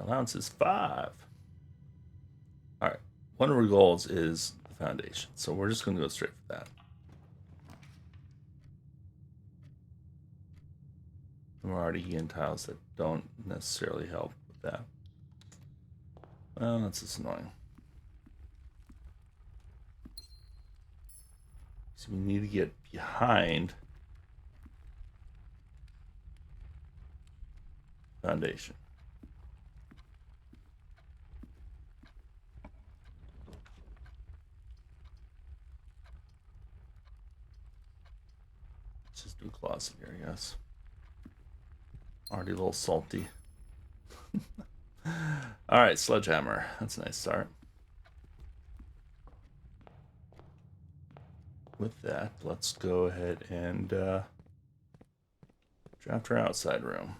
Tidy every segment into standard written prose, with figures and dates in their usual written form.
allowance is 5. All right. One of our goals is the foundation, so we're just going to go straight for that. And we're already getting tiles that don't necessarily help with that. Well, that's just annoying. So we need to get behind foundation. Let's just do closet here, I guess. Already a little salty. All right, sledgehammer. That's a nice start. With that, let's go ahead and draft our outside room.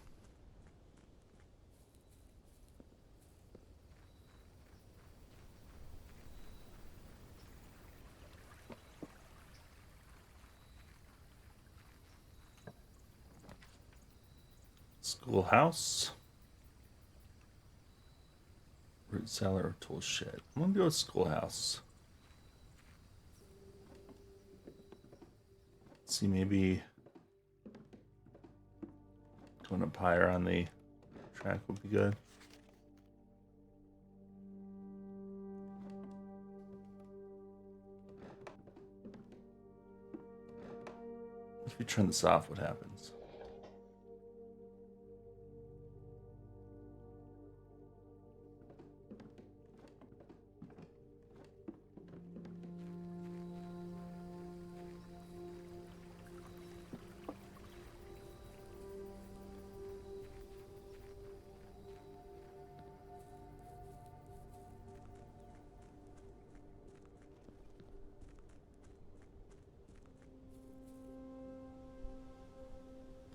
Schoolhouse. Root cellar or tool shed. I'm gonna go with schoolhouse. Let's see, maybe going up higher on the track would be good. If we turn this off, what happens?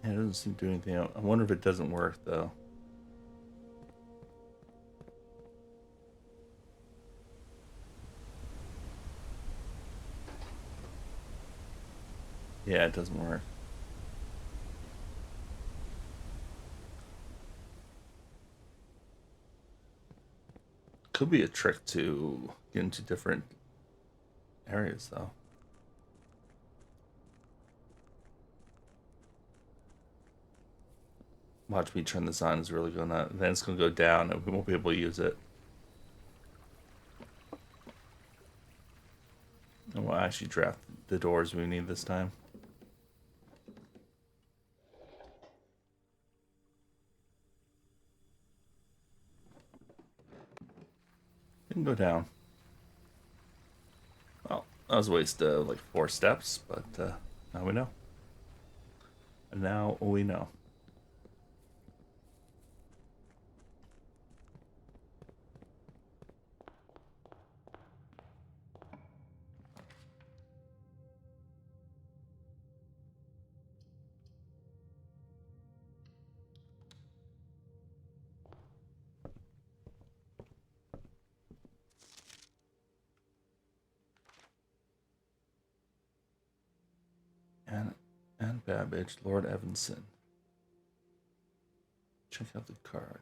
Yeah, it doesn't seem to do anything. I wonder if it doesn't work though. Yeah, it doesn't work. Could be a trick to get into different areas though. Watch me turn this on. Is really gonna, then it's gonna go down and we won't be able to use it. And we'll actually draft the doors we need this time. It can go down. Well, that was a waste of like 4 steps, but now we know. And now we know. And Babbage, Lord Evanson. Check out the card.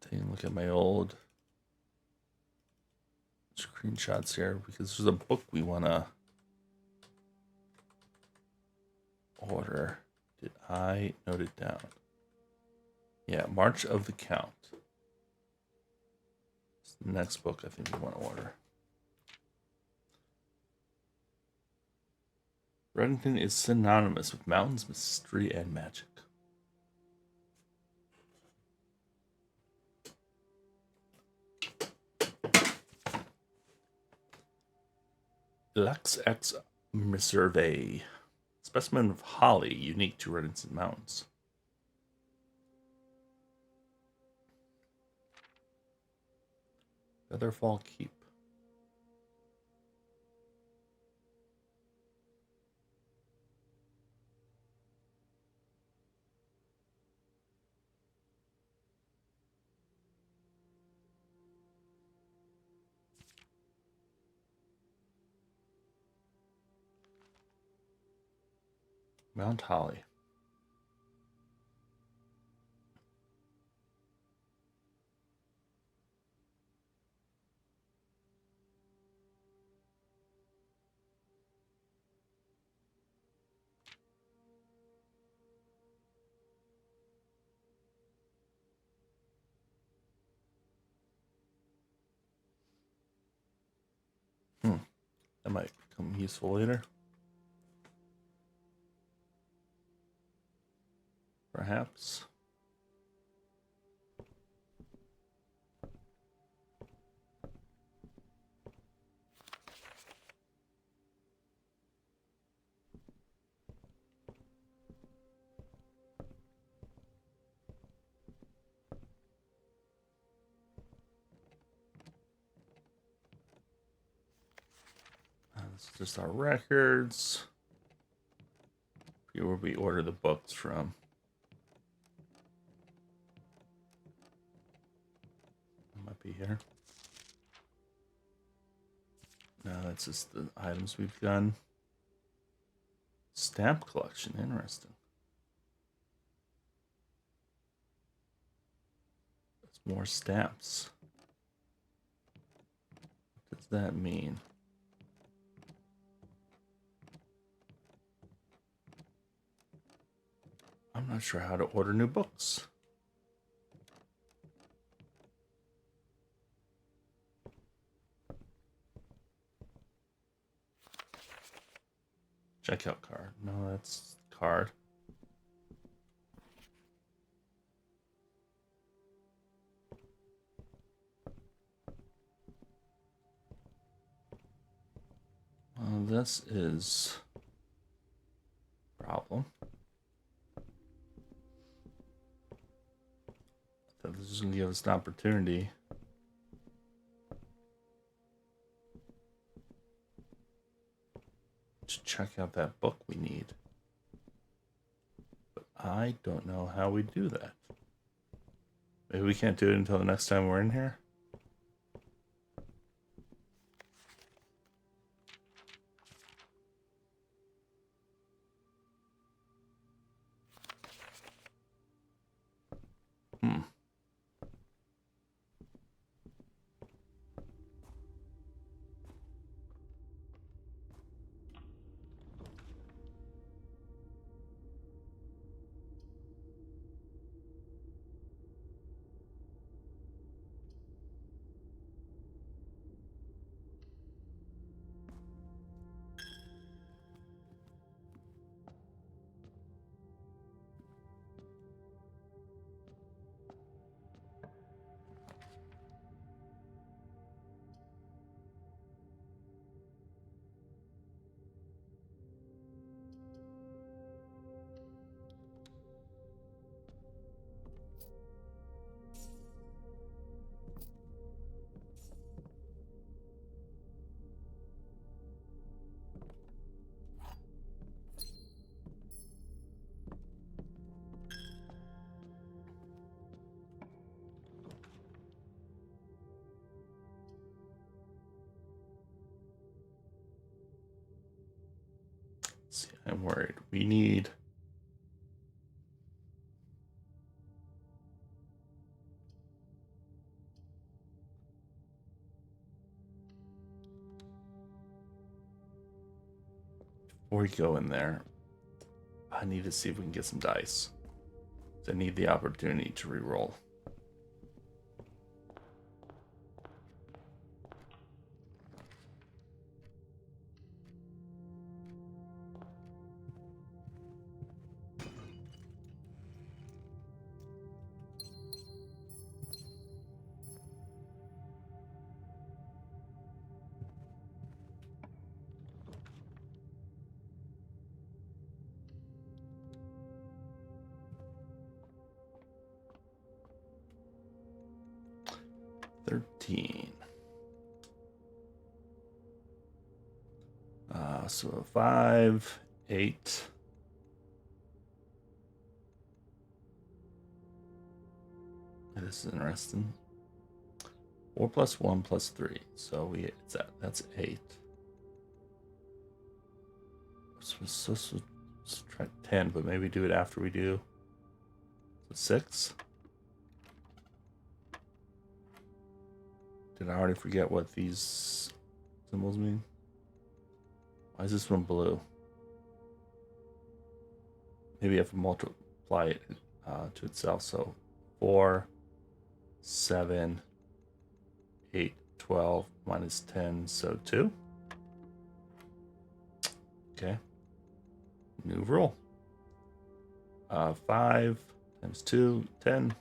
Taking a look at my old screenshots here because there's a book we want to order. Did I note it down? Yeah, March of the Count. It's the next book I think we want to order. Reddington is synonymous with mountains, mystery, and magic. Lux X Reserve. Specimen of holly unique to Reddington Mountains. Featherfall Keep. Mount Holly. That might become useful later. Perhaps. This is just our records. Here where we order the books from. Might be here. No, that's just the items we've done. Stamp collection, interesting. That's more stamps. What does that mean? I'm not sure how to order new books. Checkout card. No, that's card. This is a problem. I thought this was going to give us an opportunity. To check out that book we need. But I don't know how we do that. Maybe we can't do it until the next time we're in here? Hmm. Let's see, I'm worried. We need... Before we go in there, I need to see if we can get some dice. I need the opportunity to reroll. So 5, 8. This is interesting. 4 plus 1 plus 3. So that's 8. Subtract 10, but maybe do it after we do. So 6. Did I already forget what these symbols mean? Why is this one blue? Maybe you have to multiply it to itself. So 4, 7, 8, 12 minus 10, so 2. Okay. New rule. 5 times 2, 10.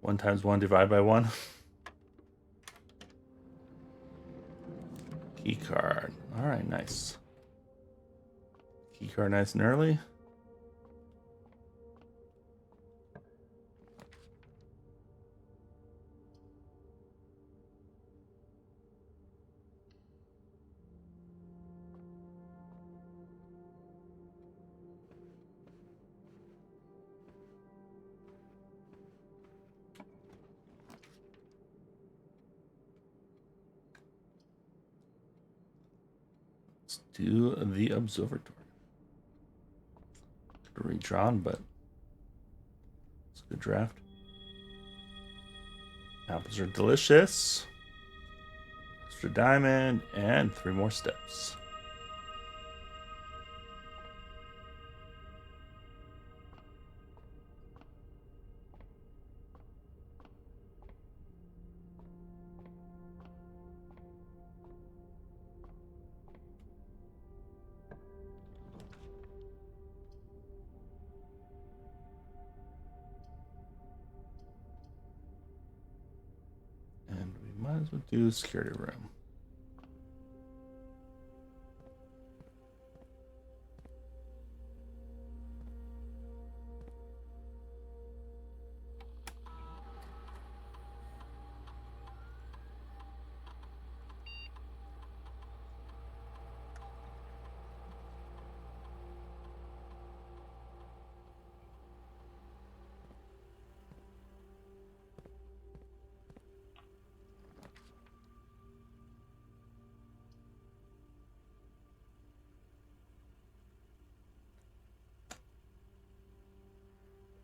1 times 1 divided by 1. Key card. All right, nice. Key card nice and early. Let's do the observatory. Redrawn, but it's a good draft. Apples are delicious. Extra diamond and 3 more steps. And we might as well do security room.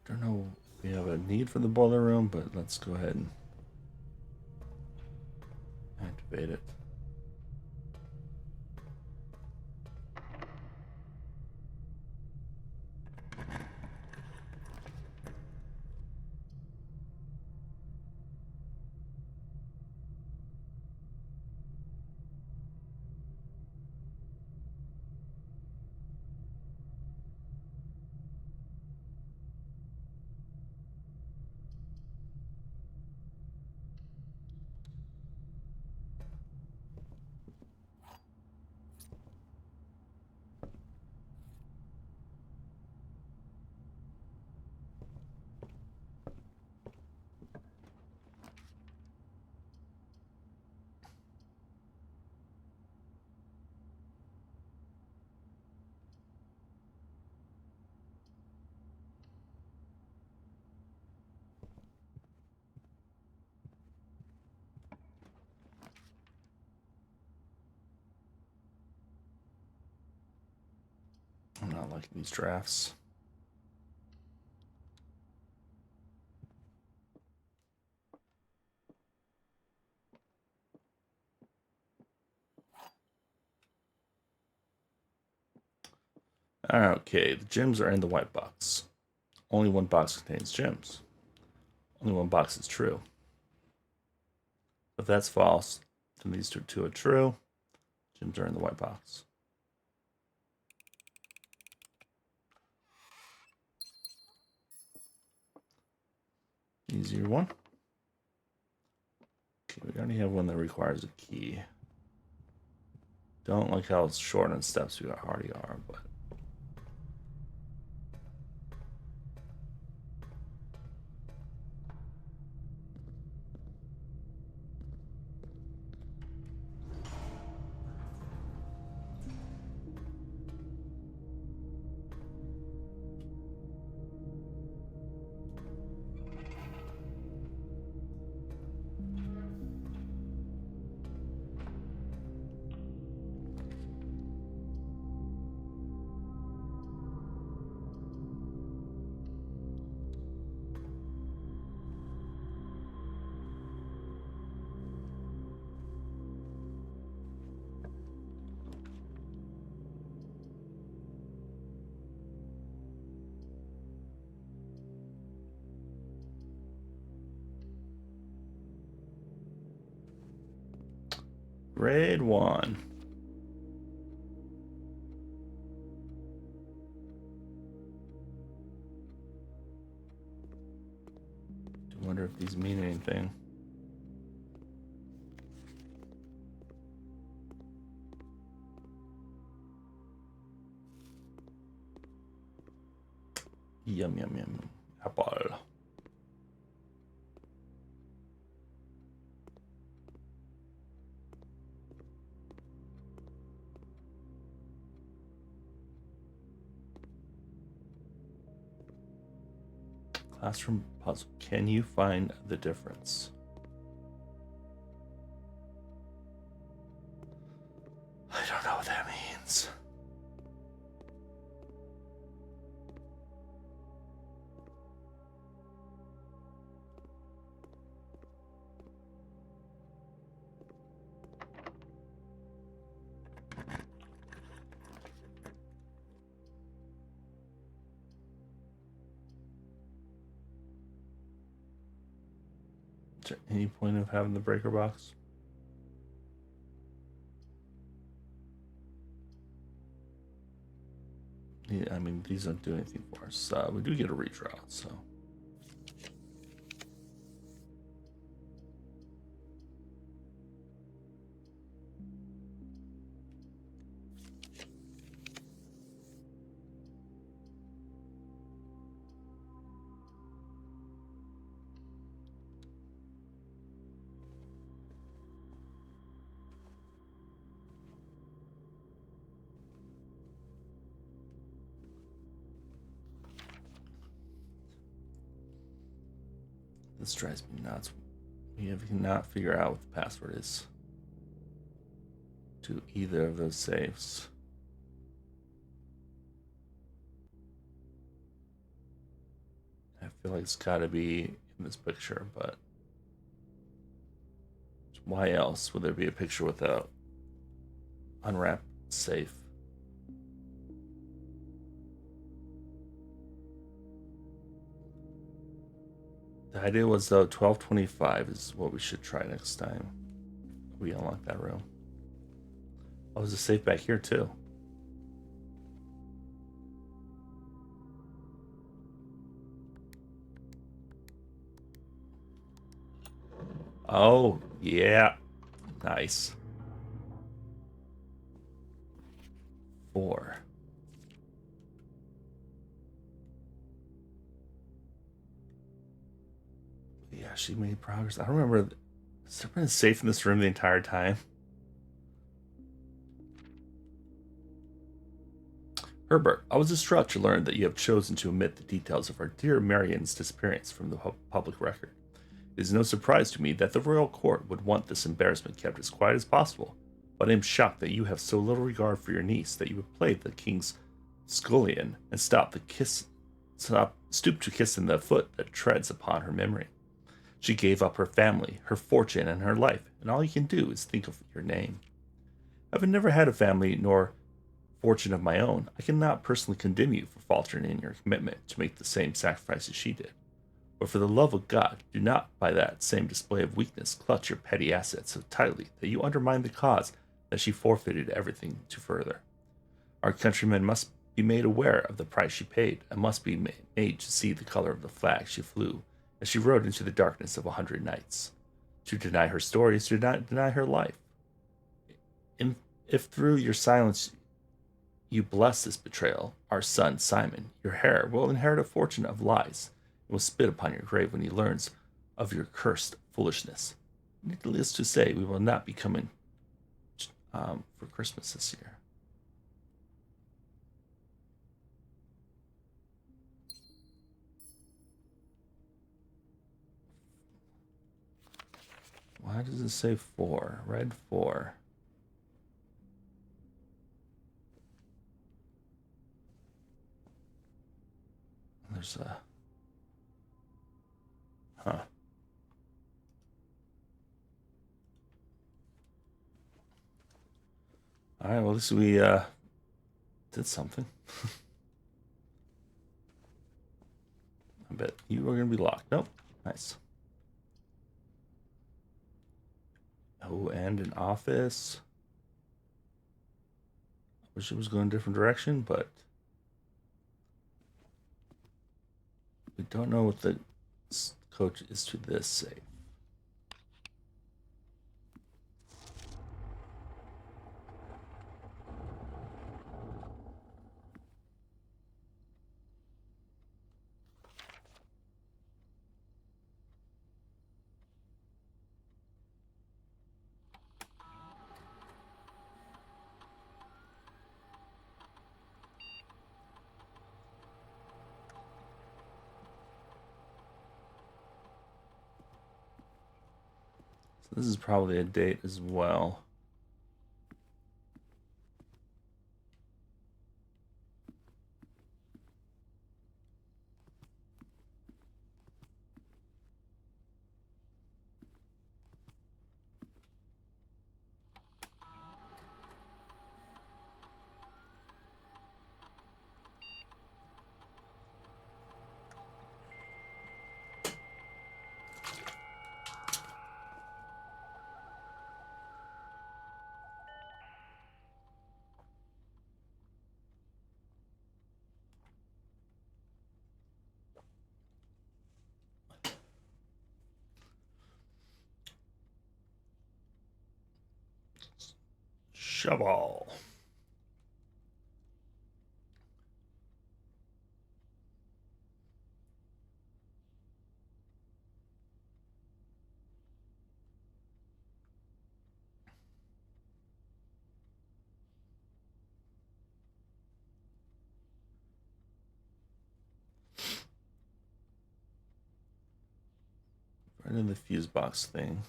Don't know if we have a need for the boiler room, but let's go ahead and activate it. I'm not liking these drafts. Okay, the gems are in the white box. Only one box contains gems. Only one box is true. If that's false, then these two are true. Gems are in the white box. Easier one. Okay, we already have one that requires a key. Don't like how it's short on steps. We already are, but Grade 1. I wonder if these mean anything. Yum, yum, yum. Apple. Classroom puzzle. Can you find the difference? I don't know what that means. Is there any point of having the breaker box? Yeah, I mean, these don't do anything for us. We do get a redraw, so. This drives me nuts. We cannot figure out what the password is to either of those safes. I feel like it's got to be in this picture, but why else would there be a picture without unwrapped safe? The idea was, though, 1225 is what we should try next time we unlock that room. Oh, there's a safe back here, too. Oh, yeah. Nice. 4. Yeah, she made progress. I don't remember. Has there been a safe in this room the entire time? Herbert, I was distraught to learn that you have chosen to omit the details of our dear Marian's disappearance from the public record. It is no surprise to me that the royal court would want this embarrassment kept as quiet as possible, but I am shocked that you have so little regard for your niece that you would play the king's scullion and stoop to kiss in the foot that treads upon her memory. She gave up her family, her fortune, and her life, and all you can do is think of your name. Having never had a family nor fortune of my own, I cannot personally condemn you for faltering in your commitment to make the same sacrifices she did. But for the love of God, do not, by that same display of weakness, clutch your petty assets so tightly that you undermine the cause that she forfeited everything to further. Our countrymen must be made aware of the price she paid, and must be made to see the color of the flag she flew as she rode into the darkness of 100 nights. To deny her story is to deny her life. If through your silence you bless this betrayal, our son Simon, your heir, will inherit a fortune of lies and will spit upon your grave when he learns of your cursed foolishness. Needless to say, we will not be coming for Christmas this year. Why does it say 4? Red 4. There's a... Huh. Alright, well, at least we did something. I bet you are going to be locked. Nope. Nice. Oh, and an office. I wish it was going a different direction, but we don't know what the coach is to this safe. So this is probably a date as well. Shovel. Right in the fuse box thing.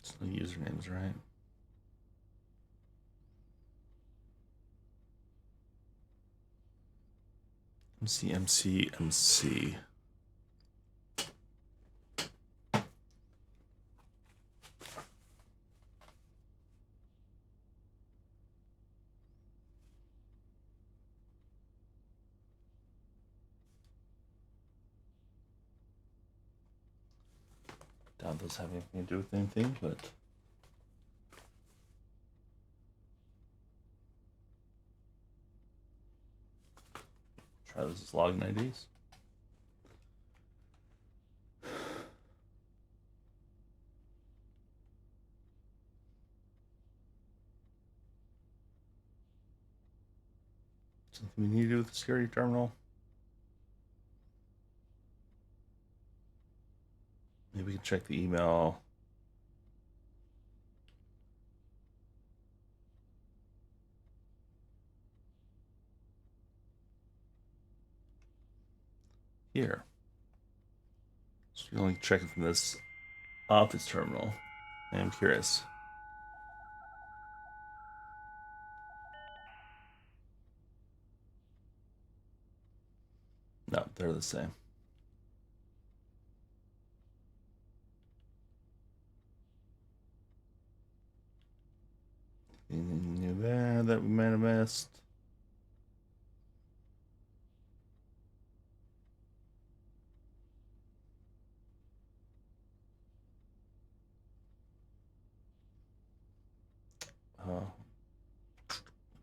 It's no usernames, right? MC. Doubt those have anything to do with anything, but try those as login IDs. Something we need to do with the security terminal. Maybe we can check the email. Here. So you're only checking from this office terminal. I'm curious. No, they're the same. Anything new there that we might have missed?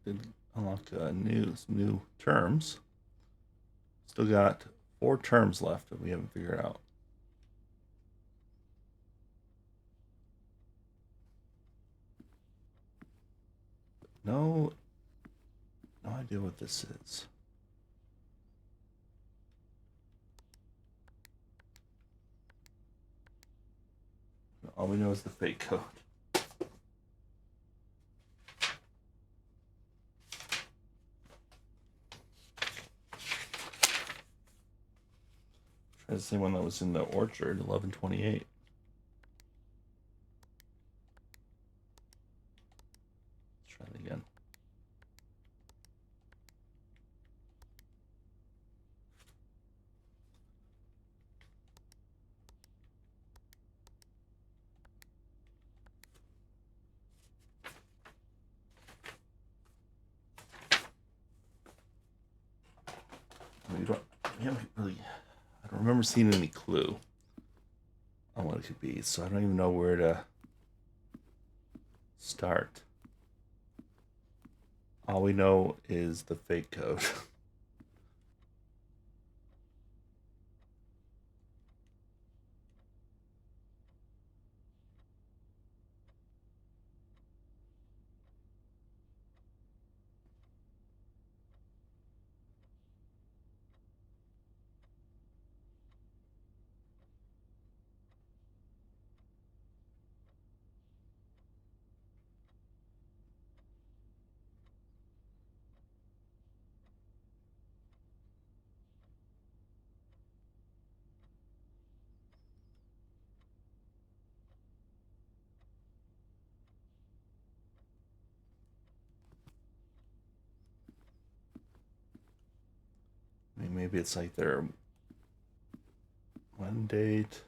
Did unlock new terms. Still got 4 terms left that we haven't figured out. No idea what this is. All we know is the fake code. Try the same one that was in the orchard, 1128. Try it again. We haven't really, I don't remember seeing any clue on what it could be, so I don't even know where to start. All we know is the fake code. I mean, maybe it's like their one date.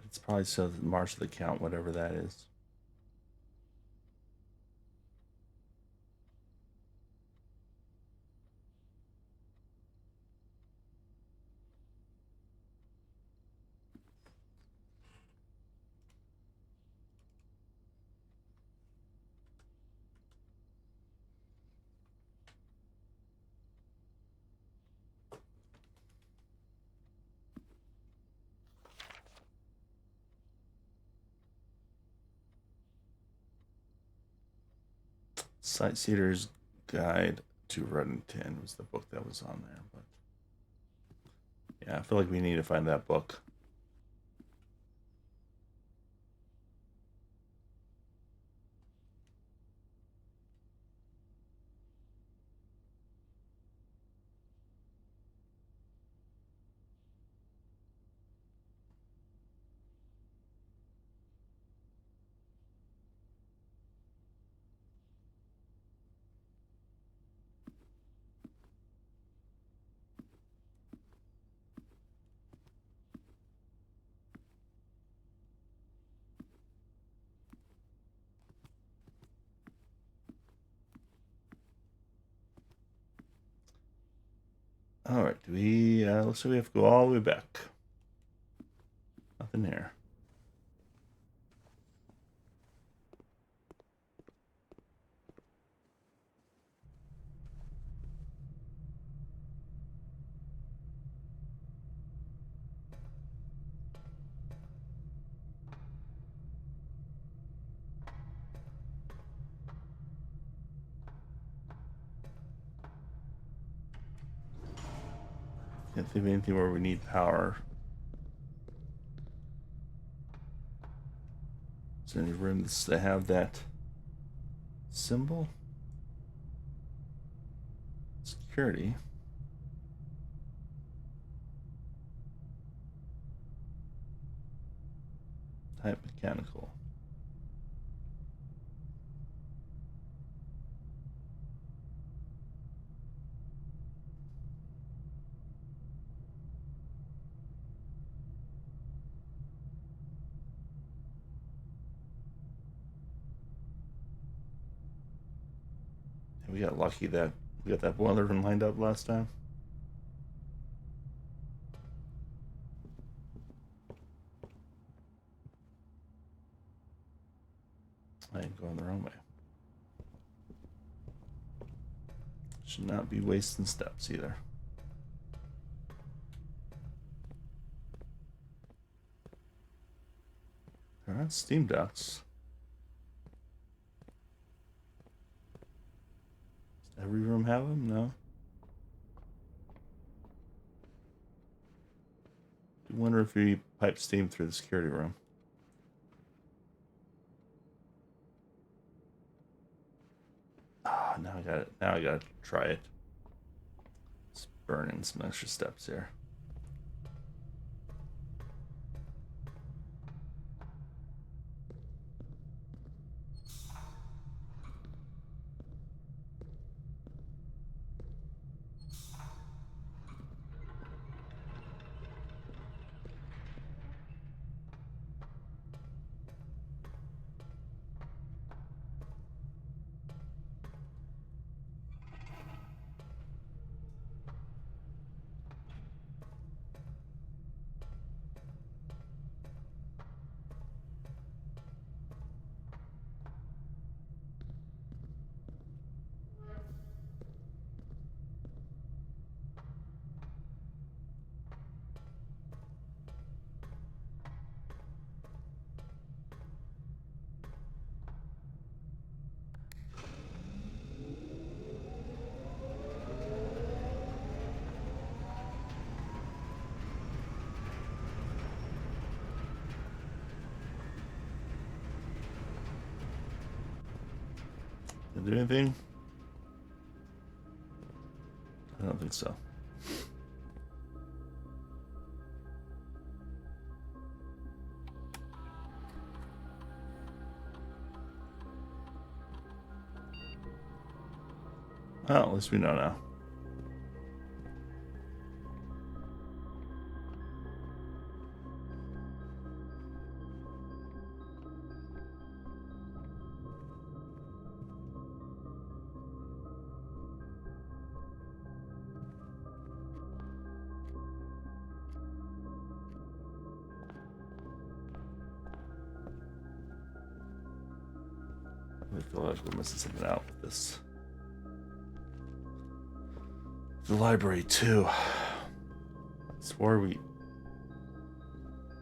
It's probably so the March of the count, whatever that is. Sightseer's Guide to Reddington was the book that was on there, but yeah, I feel like we need to find that book. All right, do we? Looks like we have to go all the way back. Nothing here. Can't think of anything where we need power. Is there any rooms that have that symbol? Security. Type mechanical. And we got lucky that we got that boiler room lined up last time. I am going the wrong way. Should not be wasting steps either. There are steam ducts. Does every room have them? No. I wonder if we pipe steam through the security room. Ah, now I got it. Now I gotta try it. It's burning some extra steps here. Did I do anything? I don't think so. Well, at least we know now. I feel like we're missing something out with this. The library too. I swore we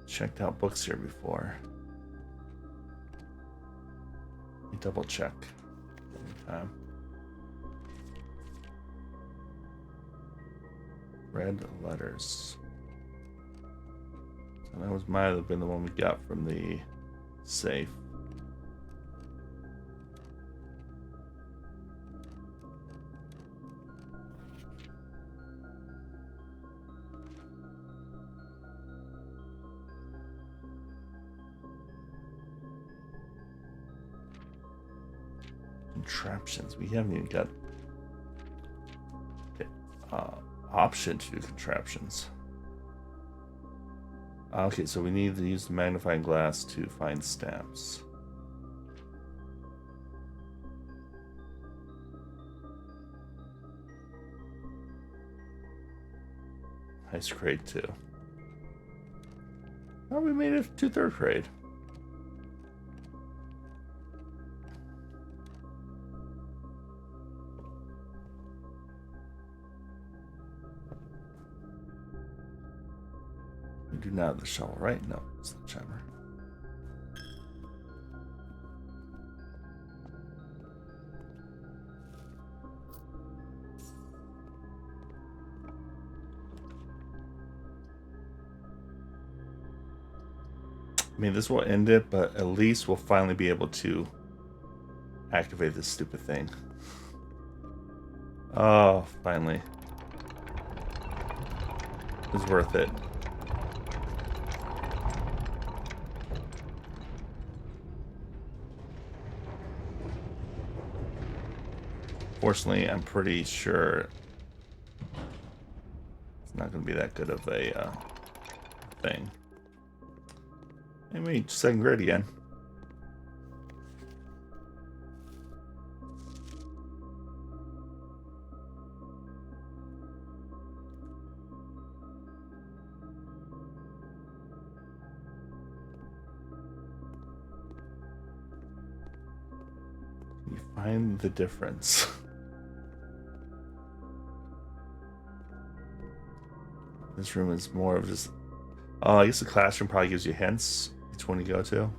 checked out books here before. Let me double check. Time. Red letters. So that might have been the one we got from the safe. Contraptions. We haven't even got the option to do contraptions. Okay, so we need to use the magnifying glass to find stamps. Nice grade too. Oh, we made it to 3rd grade. We do not have the shovel, right? No, it's the chamber. I mean, this will end it, but at least we'll finally be able to activate this stupid thing. Oh, finally. It's worth it. Fortunately, I'm pretty sure it's not going to be that good of a thing. Anyway, 2nd grade again. You find the difference. This room is more of just... Oh, I guess the classroom probably gives you hints which one you go to.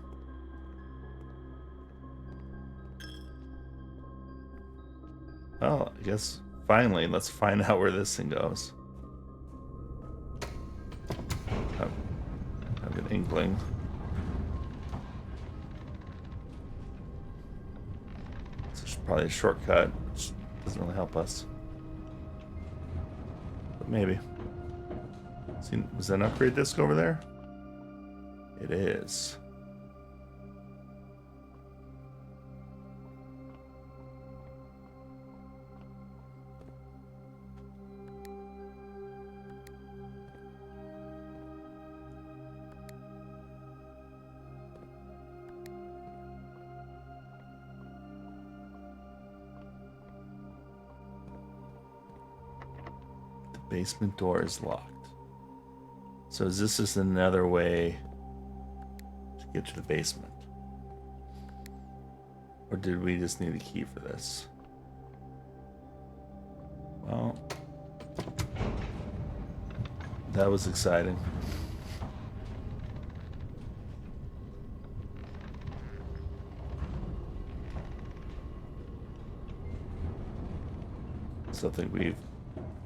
Oh, I guess finally, let's find out where this thing goes. I have an inkling. It's probably a shortcut, which doesn't really help us. But maybe. See, was that an upgrade disc over there? It is. The basement door is locked. So is this just another way to get to the basement? Or did we just need a key for this? Well, that was exciting. Something we've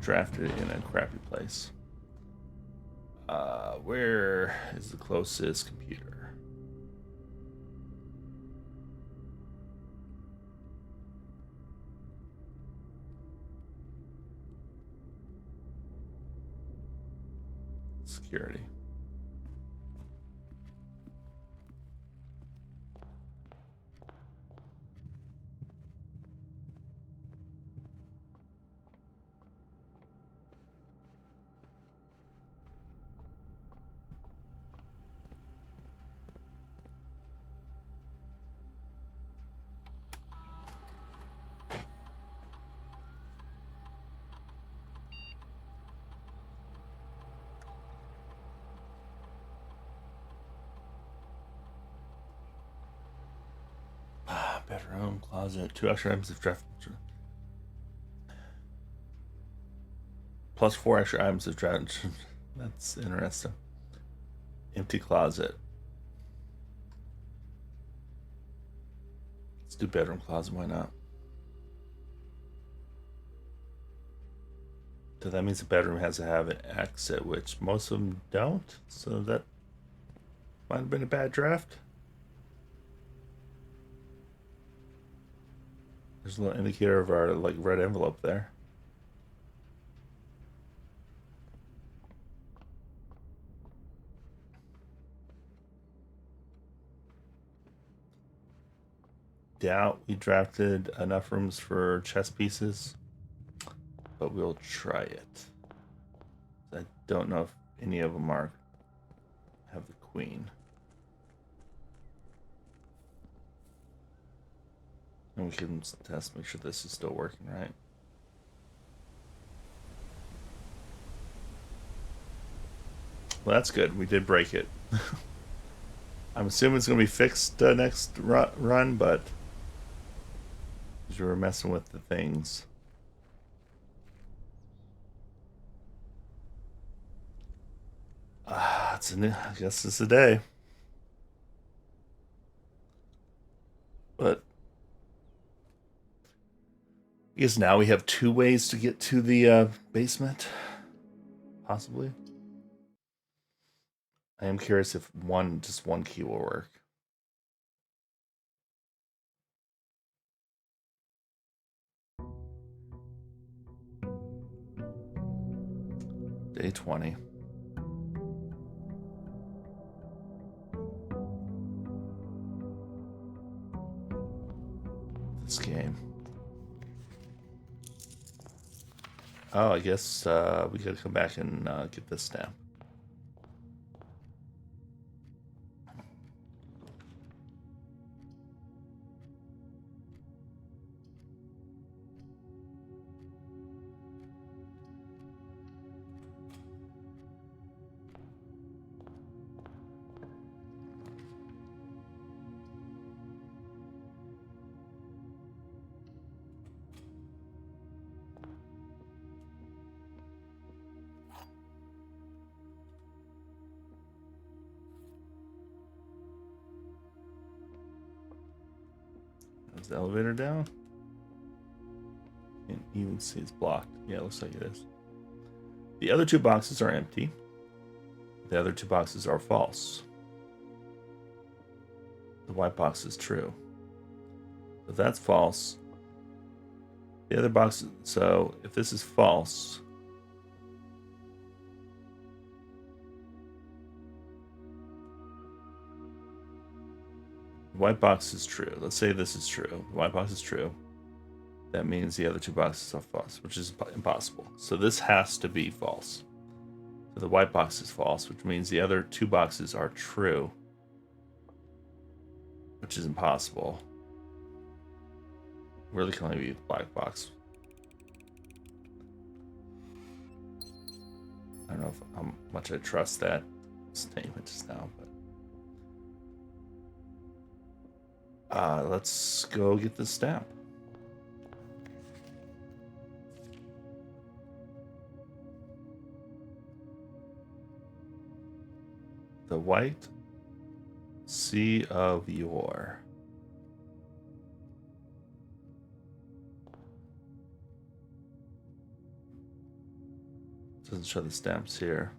drafted in a crappy place. Where is the closest computer? security. Bedroom, closet, 2 extra items of draft. Plus 4 extra items of draft. That's interesting. Empty closet. Let's do bedroom closet, why not? So that means the bedroom has to have an exit, which most of them don't. So that might have been a bad draft. There's a little indicator of our like red envelope there. Doubt we drafted enough rooms for chess pieces, but we'll try it. I don't know if any of them have the queen. And we can test, make sure this is still working right. Well, that's good. We did break it. I'm assuming it's going to be fixed next run, but we were messing with the things. I guess it's a day. But I guess now we have 2 ways to get to the basement. Possibly. I am curious if just one key will work. Day 20. This game. Oh, I guess we gotta come back and get this stamp. Is the elevator down? Can't even see it's blocked. Yeah, it looks like it is. The other 2 boxes are empty. The other 2 boxes are false. The white box is true. If that's false, the other box. So if this is false, the white box is true. Let's say this is true. The white box is true. That means the other 2 boxes are false, which is impossible. So this has to be false. So the white box is false, which means the other 2 boxes are true, which is impossible. Really can only be the black box. I don't know how much I trust that statement just now, but let's go get the stamp. The White Sea of Yore. Doesn't show the stamps here.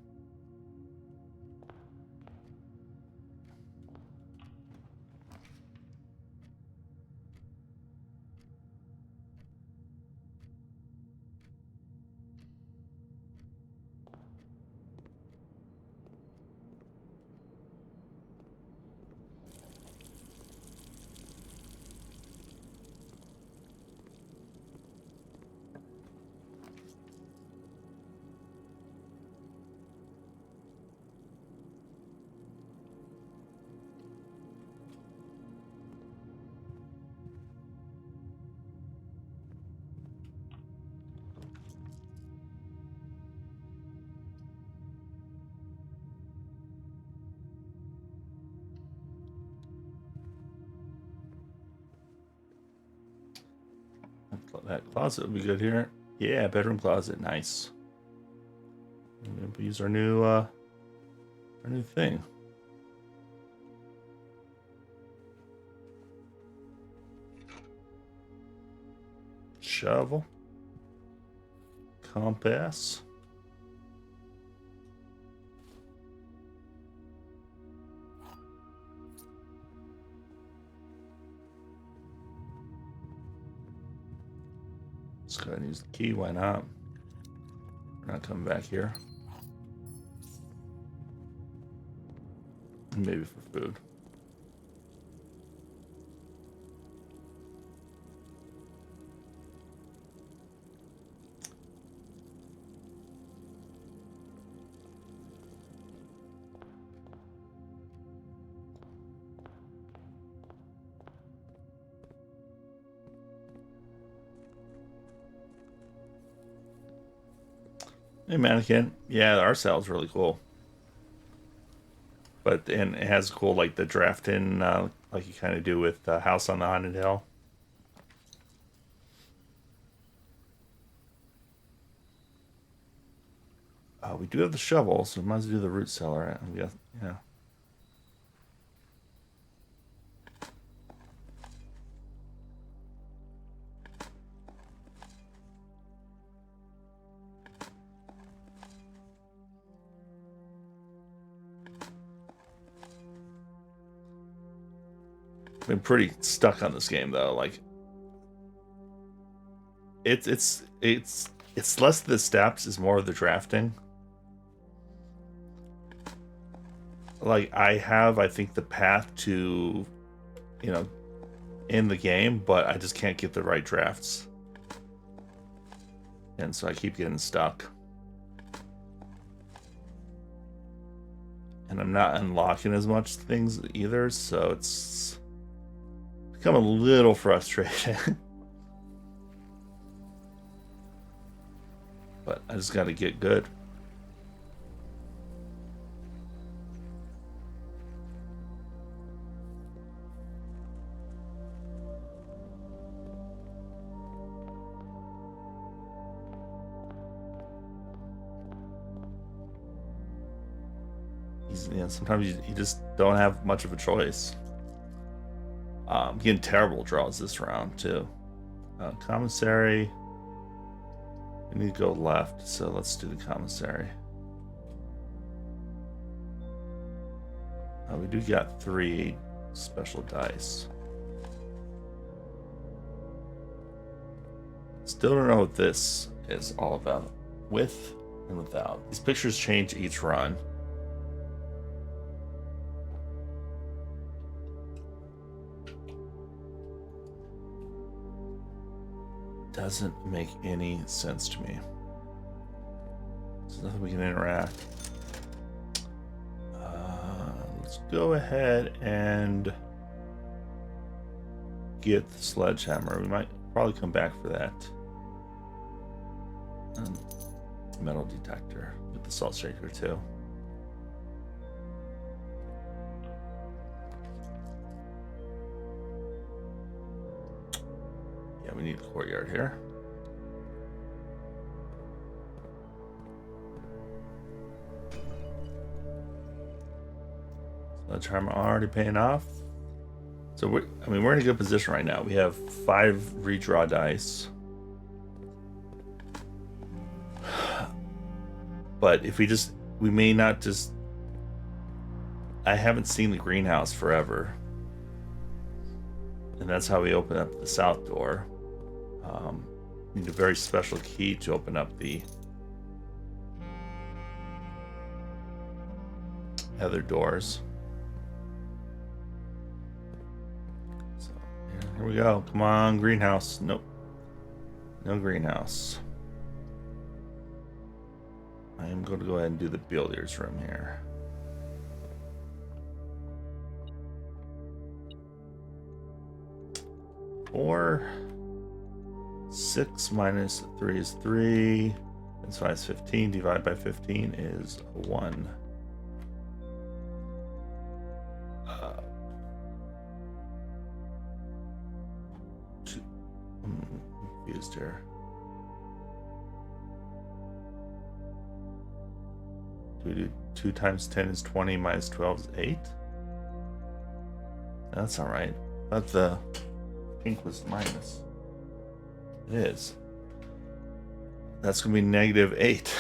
that closet would be good here. Yeah, bedroom closet, nice. We're gonna use our new thing. Shovel. Compass. Let's go ahead and use the key. Why not? We're not coming back here. Maybe for food. Hey, mannequin. Yeah, the art style's really cool. But and it has cool like the draft in like you kind of do with House on the Haunted Hill. We do have the shovel, so we might as well do the root cellar. Yeah. Been pretty stuck on this game though. Like it's less the steps, is more of the drafting. Like I think the path to, in the game, but I just can't get the right drafts. And so I keep getting stuck. And I'm not unlocking as much things either, so it's become a little frustrating. But I just gotta get good. Sometimes you just don't have much of a choice. I'm getting terrible draws this round too. Commissary. We need to go left, so let's do the commissary. We do got 3 special dice. Still don't know what this is all about. With and without. These pictures change each run. Doesn't make any sense to me. There's nothing we can interact. Let's go ahead and get the sledgehammer. We might probably come back for that. Metal detector with the salt shaker too. We need a courtyard here. Sledgehammer already paying off. So we're in a good position right now. We have 5 redraw dice. But if we may not just. I haven't seen the greenhouse forever. And that's how we open up the south door. Need a very special key to open up the other doors. So here we go. Come on, greenhouse. Nope. No greenhouse. I am going to go ahead and do the billiards room here. Four. 6 minus 3 is 3. That's 5 is 15. Divided by 15 is 1. confused here. Do we do 2 times 10 is 20 minus 12 is 8? That's all right. But the pink was minus. It is. That's going to be negative 8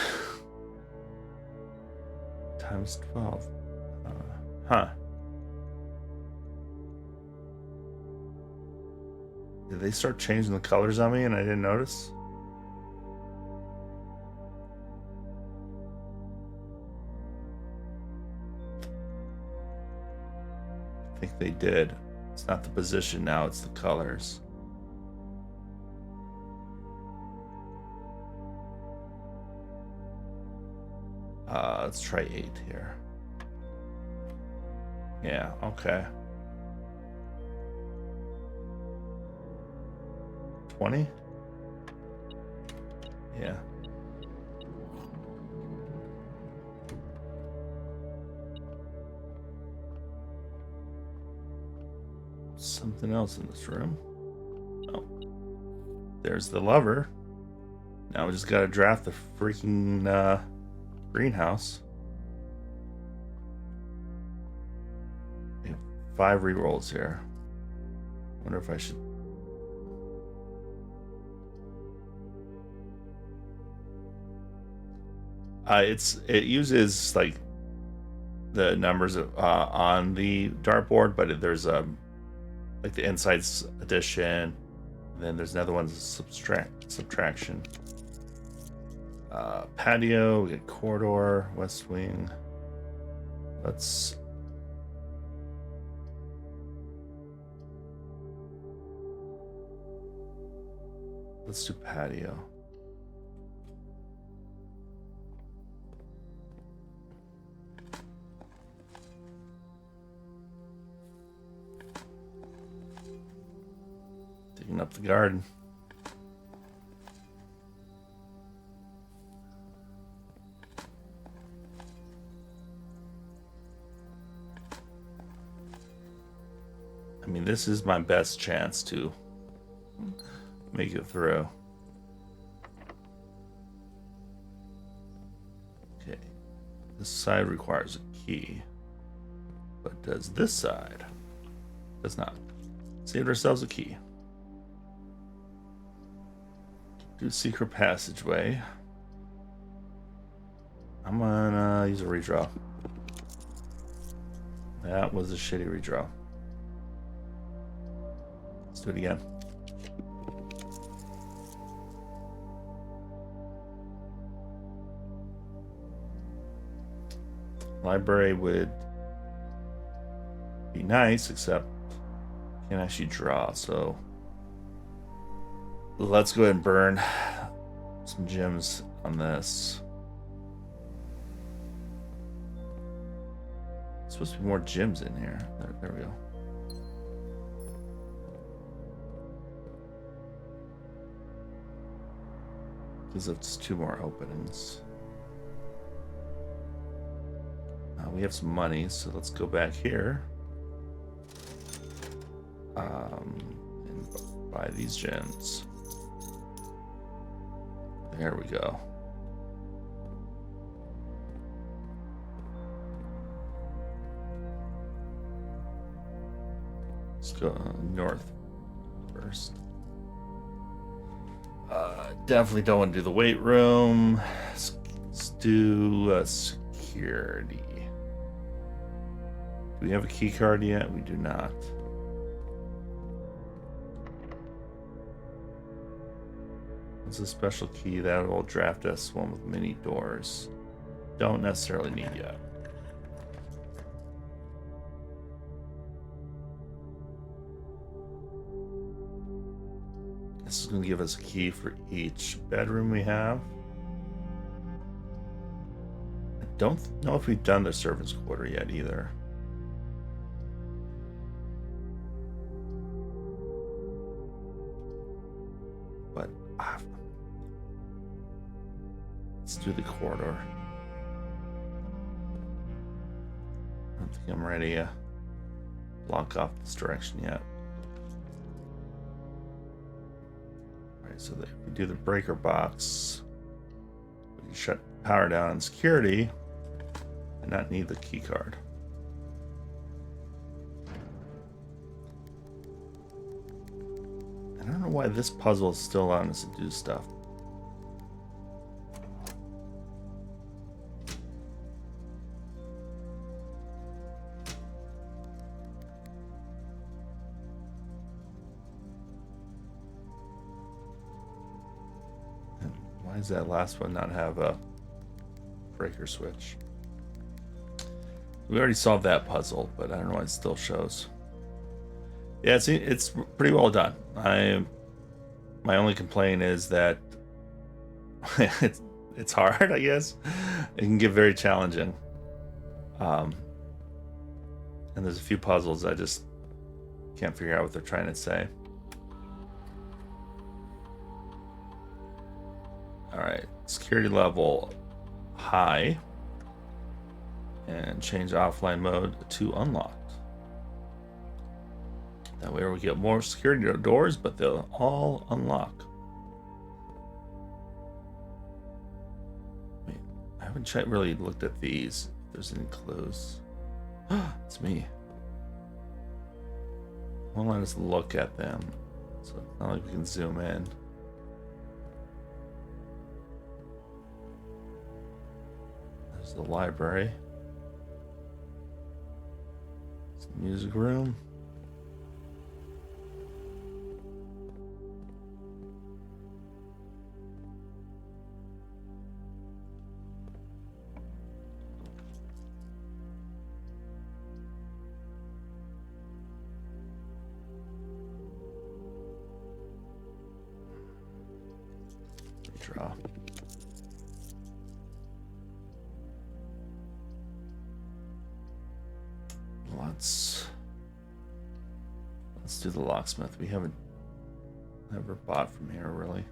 times 12. Huh. Did they start changing the colors on me and I didn't notice? I think they did. It's not the position now, it's the colors. Let's try 8 here. Yeah, okay. 20? Yeah. Something else in this room. Oh. There's the lever. Now we just gotta draft the freaking greenhouse. We have 5 rerolls here. Wonder if I should. It uses like the numbers on the dartboard, but there's like the insights addition, and then there's another one subtraction. Patio, we get corridor, west wing. Let's do patio. Digging up the garden. I mean, this is my best chance to make it through. Okay. This side requires a key. But does this side? Does not. Saved ourselves a key. Do secret passageway. I'm gonna use a redraw. That was a shitty redraw. Let's do it again. Library would be nice, except I can't actually draw, so let's go ahead and burn some gems on this. There's supposed to be more gems in here. There we go. Because it's 2 more openings. We have some money, so let's go back here. And buy these gems. There we go. Let's go north first. Definitely don't want to do the weight room. Let's do security. Do we have a key card yet? We do not. It's a special key that will draft us one with many doors. Don't necessarily need yet. This is going to give us a key for each bedroom we have. I don't know if we've done the servants' quarter yet either. But let's do the corridor. I don't think I'm ready to block off this direction yet. Alright, so that if we do the breaker box, we can shut power down on security and not need the key card. I don't know why this puzzle is still allowing us to do stuff. And why does that last one not have a breaker switch? We already solved that puzzle, but I don't know why it still shows. Yeah, it's pretty well done. My only complaint is that it's hard, I guess. It can get very challenging. And there's a few puzzles I just can't figure out what they're trying to say. Alright, security level high. And change offline mode to unlocked. That way we get more security doors, but they'll all unlock. Wait, I haven't really looked at these. If there's any clues. It's me. Won't let us look at them. So it's not like we can zoom in. There's the library. It's the music room. Draw. Let's do the locksmith. We haven't never bought from here really.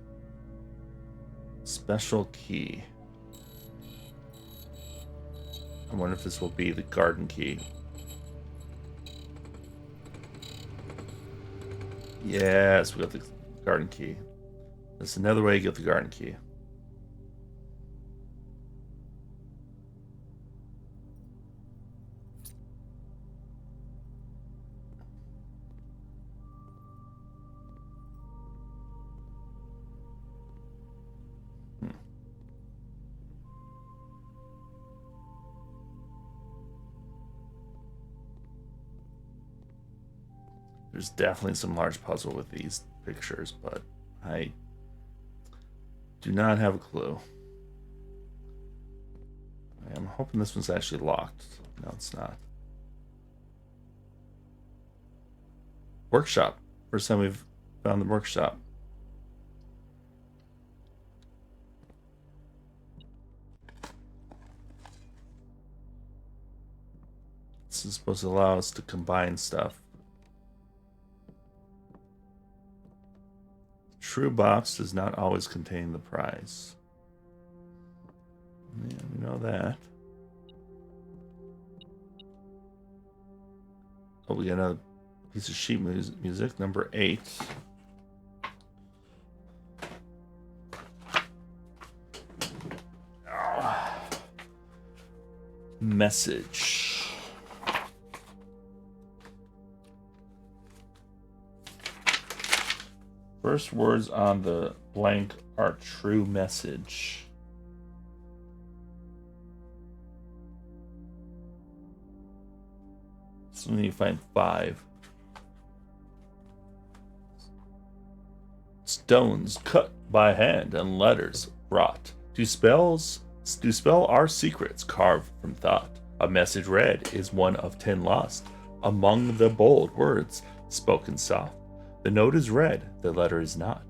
Special key. I wonder if this will be the garden key. Yes, we got the garden key. That's another way to get the garden key. There's definitely some large puzzle with these pictures, but I do not have a clue. I'm hoping this one's actually locked. No, it's not. Workshop. First time we've found the workshop. This is supposed to allow us to combine stuff. True box does not always contain the prize. Yeah, we know that. Oh, we got another piece of sheet music, number 8. Message. First words on the blank are true message. So we need to find 5. Stones cut by hand and letters wrought. To spell our secrets carved from thought. A message read is one of 10 lost. Among the bold words spoken soft. The note is read, the letter is not.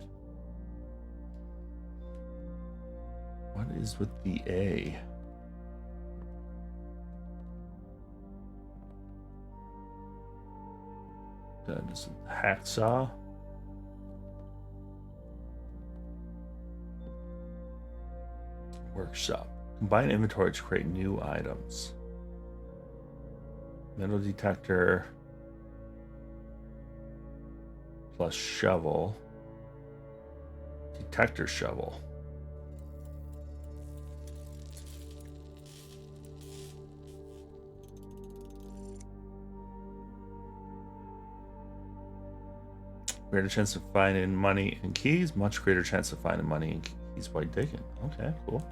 What is with the A? That is hacksaw. Workshop. Combine inventory to create new items. Metal detector. Plus shovel. Detector shovel. Greater chance of finding money and keys. Much greater chance of finding money and keys by digging. Okay, cool.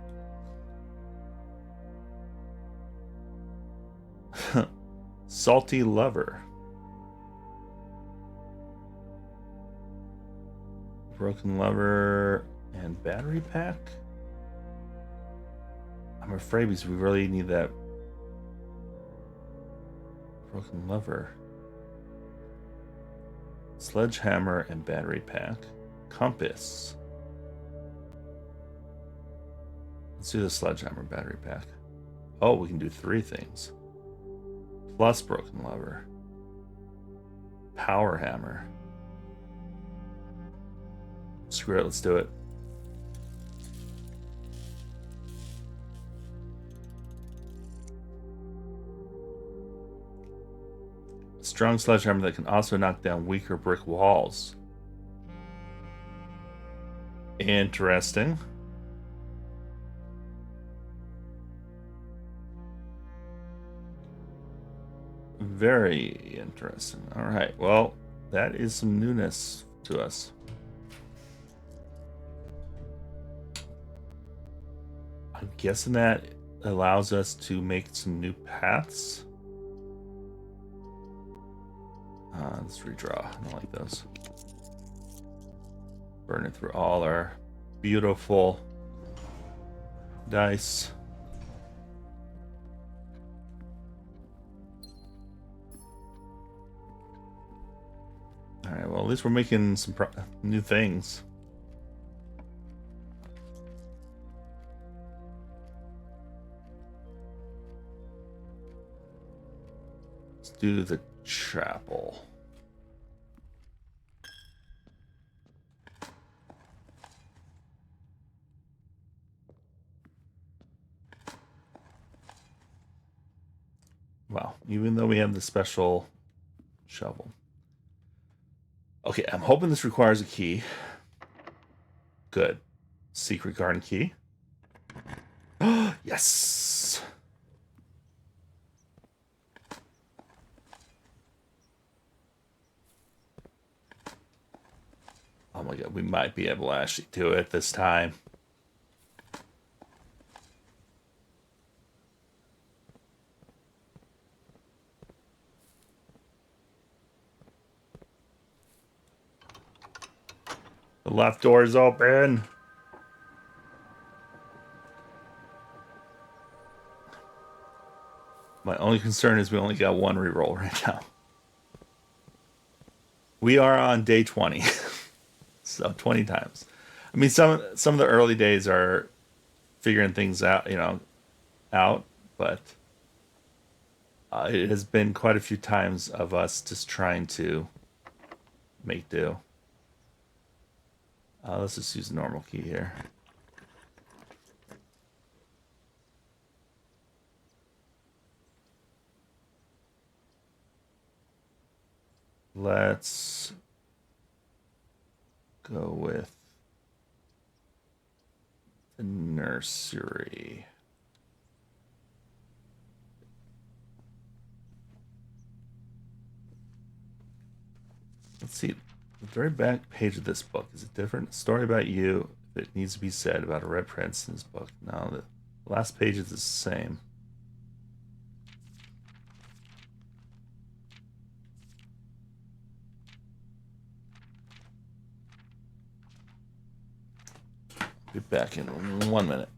Salty Lover. Broken Lever and Battery Pack. I'm afraid because we really need that Broken Lever. Sledgehammer and Battery Pack. Compass. Let's do the Sledgehammer Battery Pack. Oh, we can do 3 things. Plus Broken Lever. Power Hammer. Screw it, let's do it. A strong sledgehammer that can also knock down weaker brick walls. Interesting. Very interesting. All right, well, that is some newness to us. I'm guessing that allows us to make some new paths. Let's redraw. I don't like those. Burn it through all our beautiful dice. All right, well, at least we're making some new things. Let's do the chapel. Wow, even though we have the special shovel. Okay, I'm hoping this requires a key. Good. Secret garden key. Yes! Oh my god, we might be able to actually do it this time. The left door is open. My only concern is we only got 1 reroll right now. We are on day 20. So 20 times. I mean, some of the early days are figuring things out, out, but it has been quite a few times of us just trying to make do. Let's just use the normal key here. Let's go with the nursery. Let's see. The very back page of this book is a different story about you that needs to be said about a red prince in this book. Now the last page is the same. Be back in 1 minute.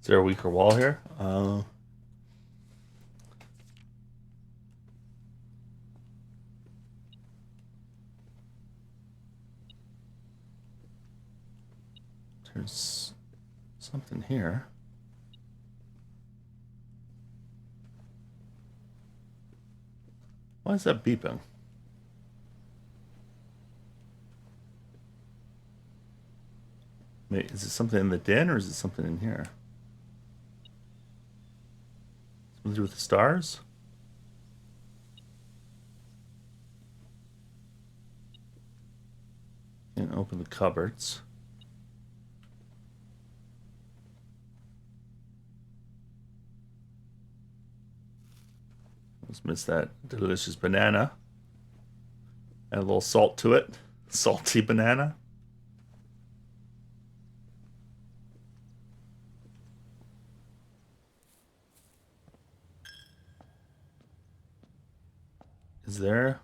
Is there a weaker wall here? There's something here. Why is that beeping? Wait, is it something in the den or is it something in here? Something to do with the stars? And open the cupboards. Let's miss that delicious banana. Add a little salt to it. Salty banana. Is there?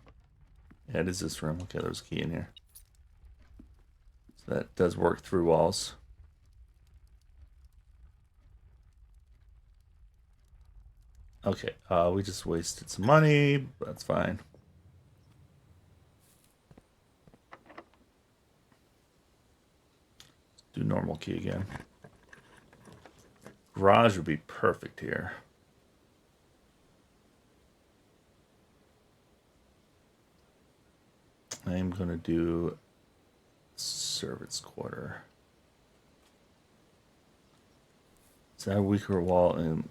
Yeah, it is this room. Okay, there's a key in here. So that does work through walls. Okay, we just wasted some money, but that's fine. Let's do normal key again. Garage would be perfect here. I'm gonna do servants' quarter. Is that a weaker wall in?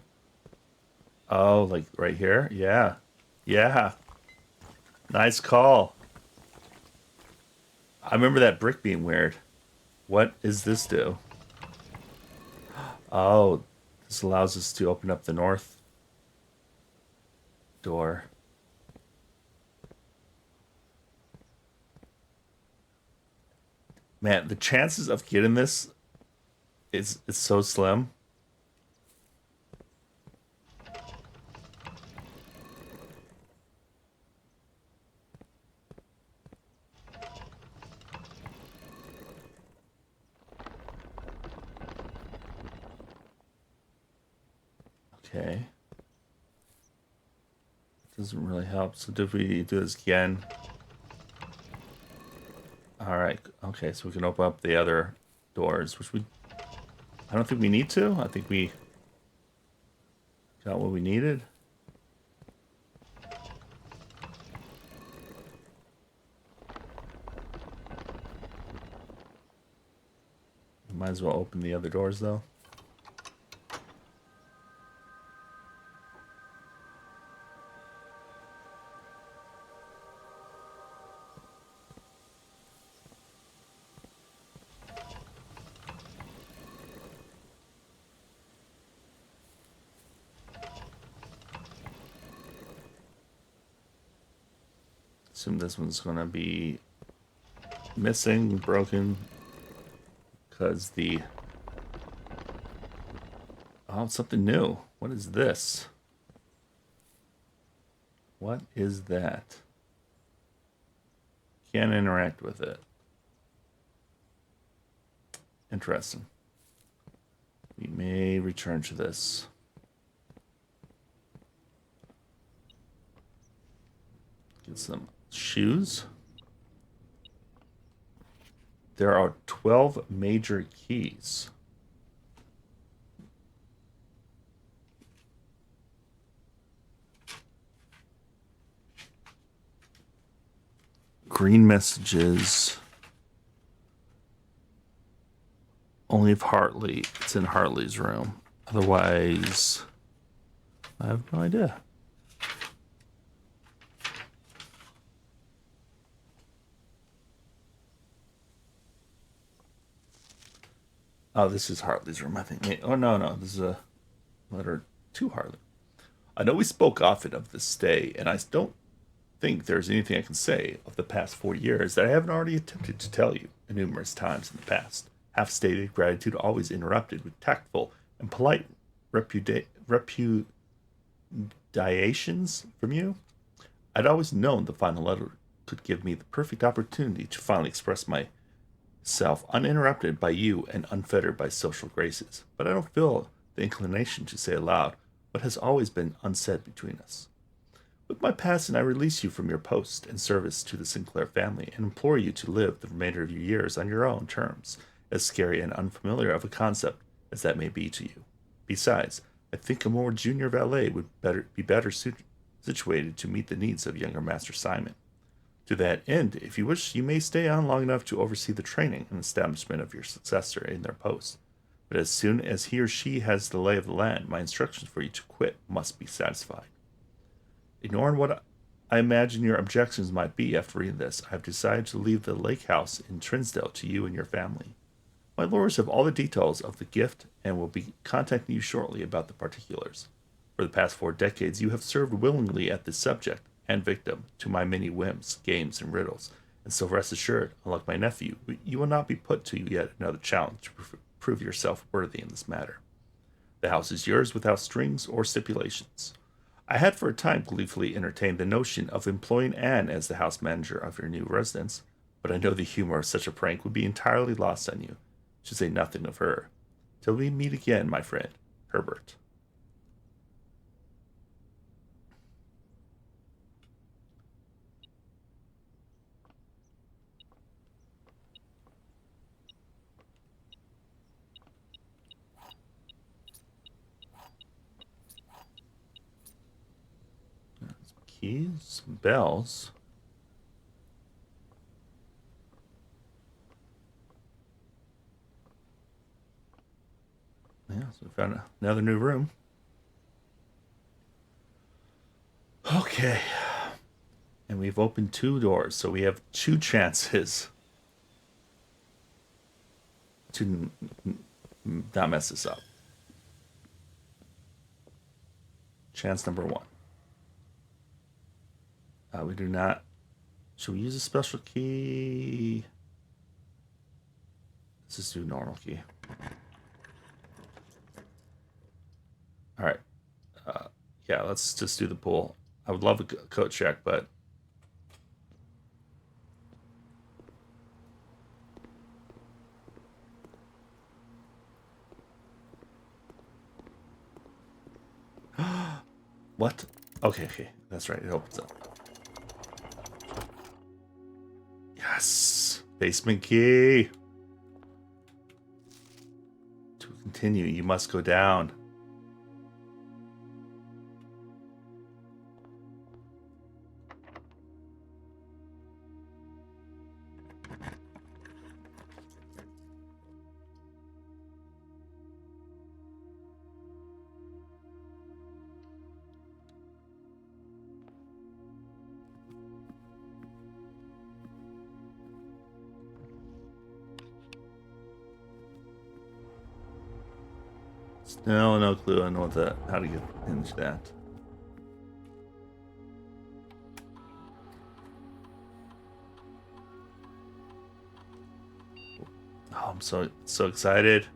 Oh, like right here? Yeah. Yeah. Nice call. I remember that brick being weird. What does this do? Oh, this allows us to open up the north door. Man, the chances of getting this is so slim. Okay. Doesn't really help. So do we do this again? All right. Okay, so we can open up the other doors, which I don't think we need to. I think we got what we needed. Might as well open the other doors though. Assume this one's gonna be missing, broken, because the oh, it's something new. What is this? What is that? Can't interact with it. Interesting. We may return to this. Get some shoes. There are 12 major keys. Green messages. Only if Hartley. It's in Hartley's room. Otherwise, I have no idea. Oh, this is Hartley's room, I think. Oh, no, no. This is a letter to Hartley. I know we spoke often of this stay, and I don't think there's anything I can say of the past 4 years that I haven't already attempted to tell you numerous times in the past. Half stated gratitude always interrupted with tactful and polite repudiations from you. I'd always known the final letter could give me the perfect opportunity to finally express myself uninterrupted by you and unfettered by social graces. But I don't feel the inclination to say aloud what has always been unsaid between us. With my passing, I release you from your post and service to the Sinclair family and implore you to live the remainder of your years on your own terms, as scary and unfamiliar of a concept as that may be to you. Besides, I think a more junior valet would be better situated to meet the needs of younger Master Simon. To that end, if you wish, you may stay on long enough to oversee the training and establishment of your successor in their post. But as soon as he or she has the lay of the land, my instructions for you to quit must be satisfied. Ignoring what I imagine your objections might be after reading this, I have decided to leave the lake house in Trinsdale to you and your family. My lawyers have all the details of the gift and will be contacting you shortly about the particulars. For the past 4 decades, you have served willingly at this subject and victim to my many whims, games, and riddles, and so rest assured, unlike my nephew, you will not be put to yet another challenge to prove yourself worthy in this matter. The house is yours without strings or stipulations. I had for a time gleefully entertained the notion of employing Anne as the house manager of your new residence, but I know the humor of such a prank would be entirely lost on you, to say nothing of her. Till we meet again, my friend, Herbert. Keys, bells. Yeah, so we found another new room. Okay. And we've opened 2 doors, so we have 2 chances to not mess this up. Chance number 1. We do not. Should we use a special key? Let's just do normal key. All right. Yeah, let's just do the pool. I would love a coat check, but what? Okay, that's right. It opens up. Yes, basement key. To continue, you must go down. Still no clue on how to get into that. Oh, I'm so excited.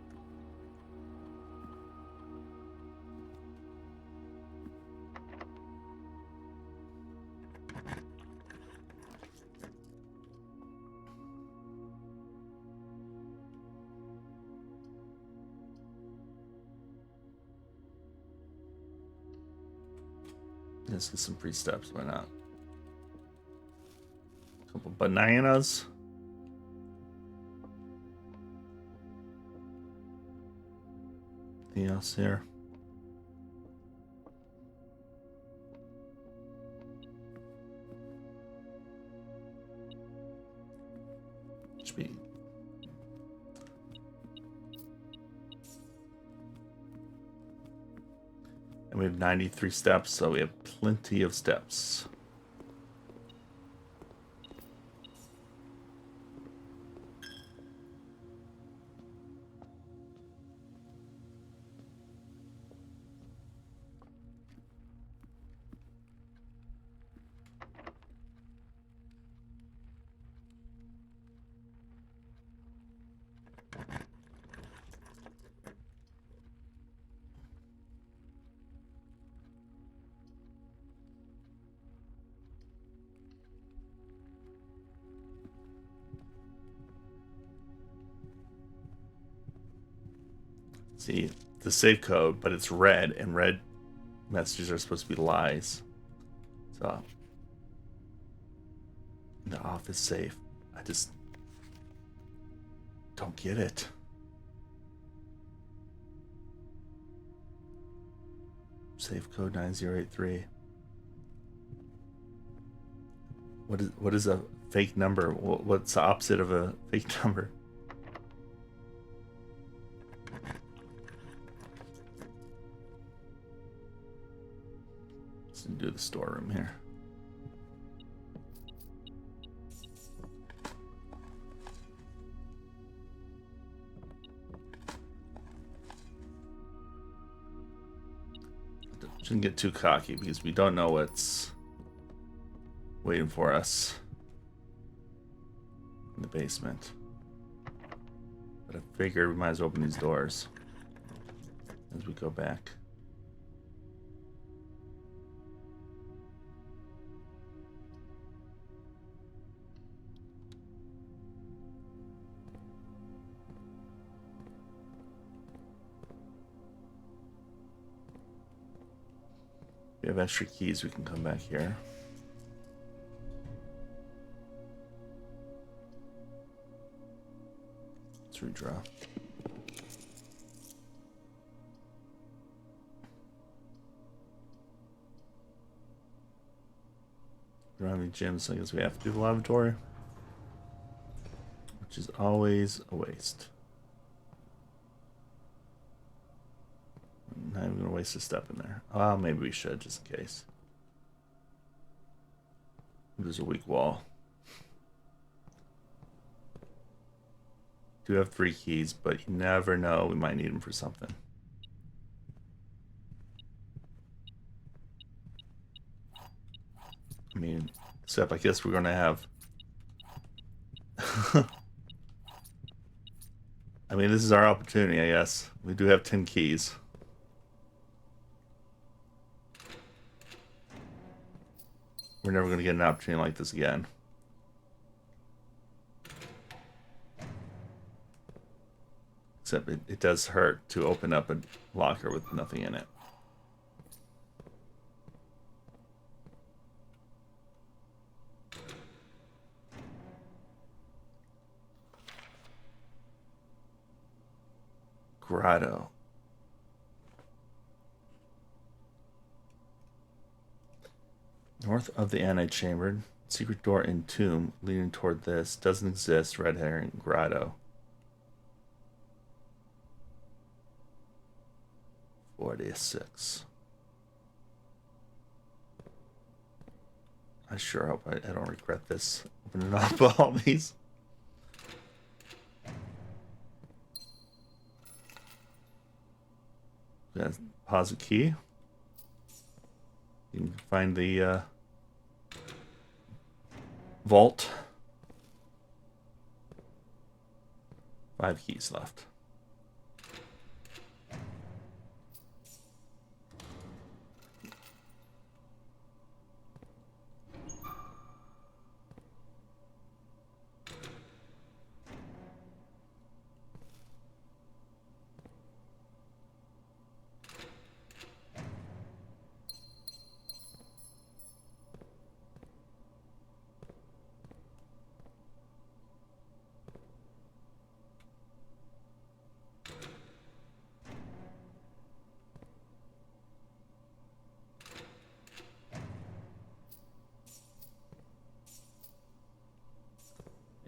Let's get some free steps. Why not? A couple bananas. Anything else here? Should be. And we have 93 steps, so we have plenty of steps. See, the safe code, but it's red, and red messages are supposed to be lies. So, the office safe. I just don't get it. Safe code 9083. What is a fake number? What's the opposite of a fake number? Let's do the storeroom here. Shouldn't get too cocky because we don't know what's waiting for us in the basement. But I figured we might as well open these doors as we go back. If we have extra keys, we can come back here. Let's redraw. We don't have any gyms, so I guess we have to do the lavatory, which is always a waste. I'm not even gonna waste a step in there. Well, maybe we should, just in case. There's a weak wall. Do have 3 keys, but you never know. We might need them for something. I mean, except I guess we're gonna have. I mean, this is our opportunity, I guess. We do have 10 keys. We're never going to get an opportunity like this again. Except it does hurt to open up a locker with nothing in it. Grotto. North of the antechamber, secret door in tomb leading toward this. Doesn't exist. Red herring. Grotto. 46. I sure hope I don't regret this. Opening up all these. Deposit key. You can find the vault. 5 keys left.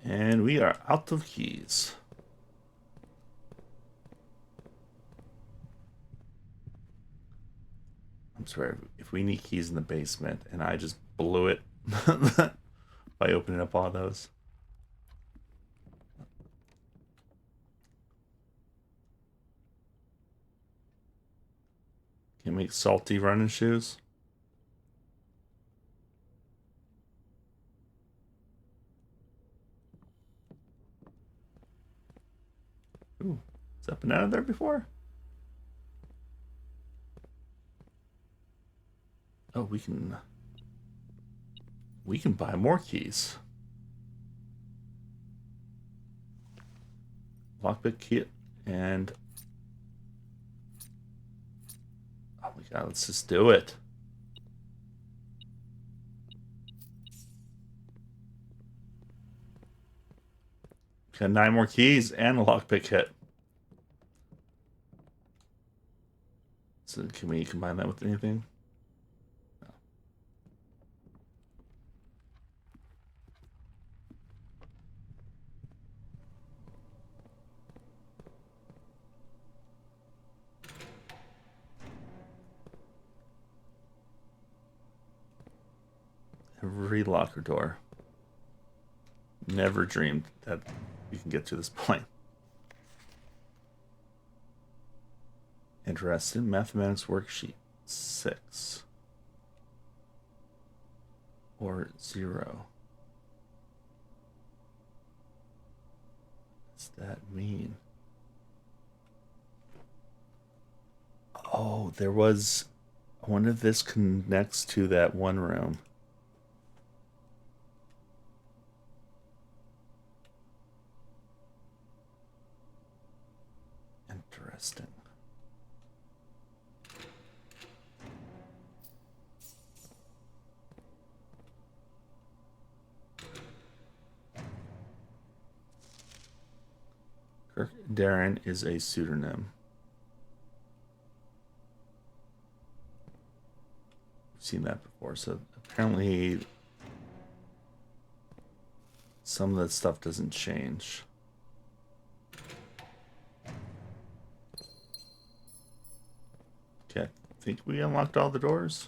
And we are out of keys. I'm sorry, if we need keys in the basement and I just blew it by opening up all those. Can make salty running shoes. Ooh, has that been out of there before? Oh, we can buy more keys. Lockpick kit and my god, let's just do it. Got 9 more keys and a lockpick hit. So can we combine that with anything? No. Every locker door. Never dreamed that you can get to this point. Interested? Mathematics worksheet 6 or 0. What does that mean? Oh, there was. I wonder if this connects to that one room. Interesting. Kirk Darren is a pseudonym. We've seen that before, so apparently some of that stuff doesn't change. Okay, I think we unlocked all the doors.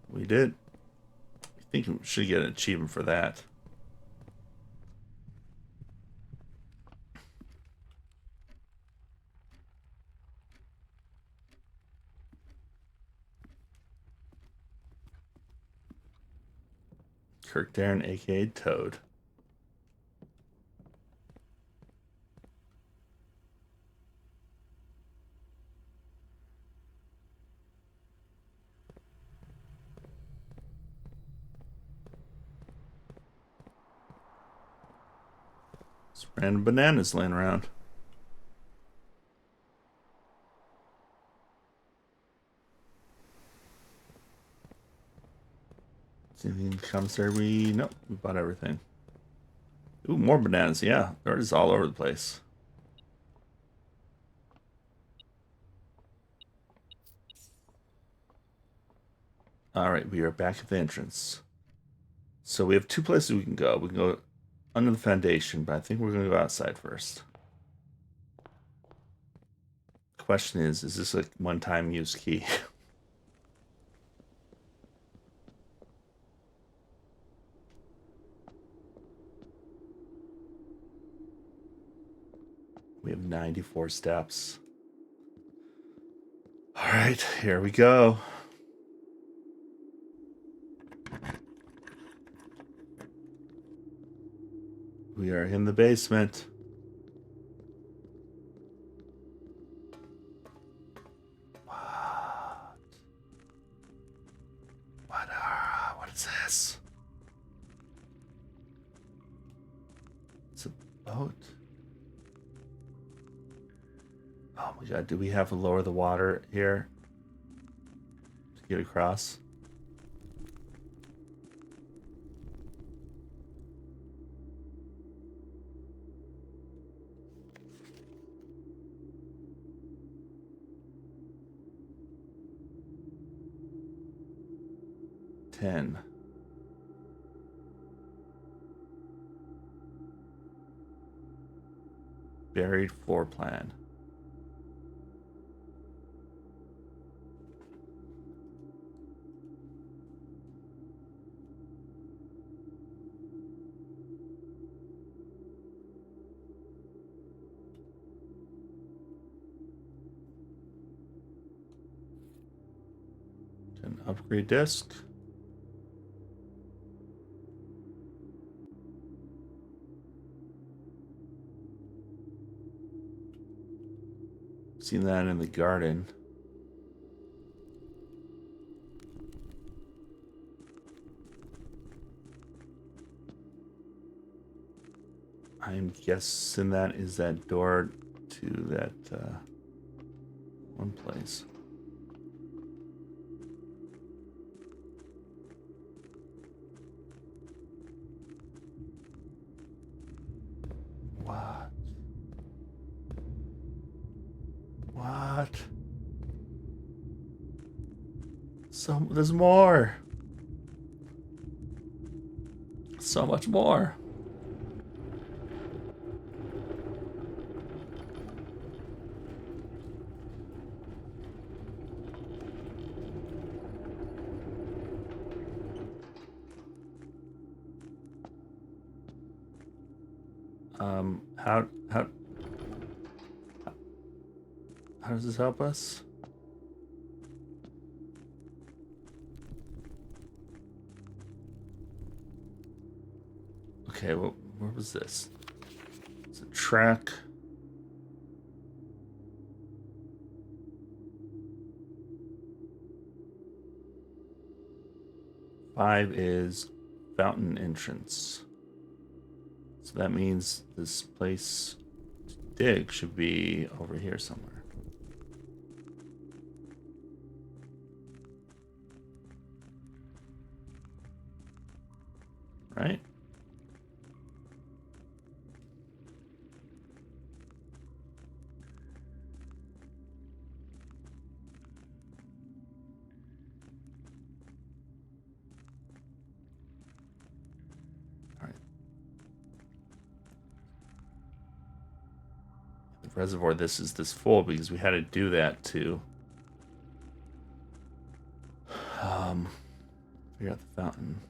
We did. I think we should get an achievement for that. Kirk Darren, aka Toad. Some random bananas laying around. Anything in the commissary? Nope, we bought everything. Ooh, more bananas. Yeah, they're just all over the place. All right, we are back at the entrance. So we have 2 places we can go. We can go under the foundation, but I think we're going to go outside first. Question is this a one-time use key? We have 94 steps. All right, here we go. We are in the basement. What is this? It's a boat. Oh my god, do we have to lower the water here to get across? Ten. Buried floor plan. An upgrade disc. Seen that in the garden. I'm guessing that is that door to that one place. What? What? So there's more. So much more. How does this help us? Okay, well, where was this? It's a track. Five is fountain entrance. So that means this place to dig should be over here somewhere. Right? All right. The reservoir, this is this full because we had to do that to figure out the fountain.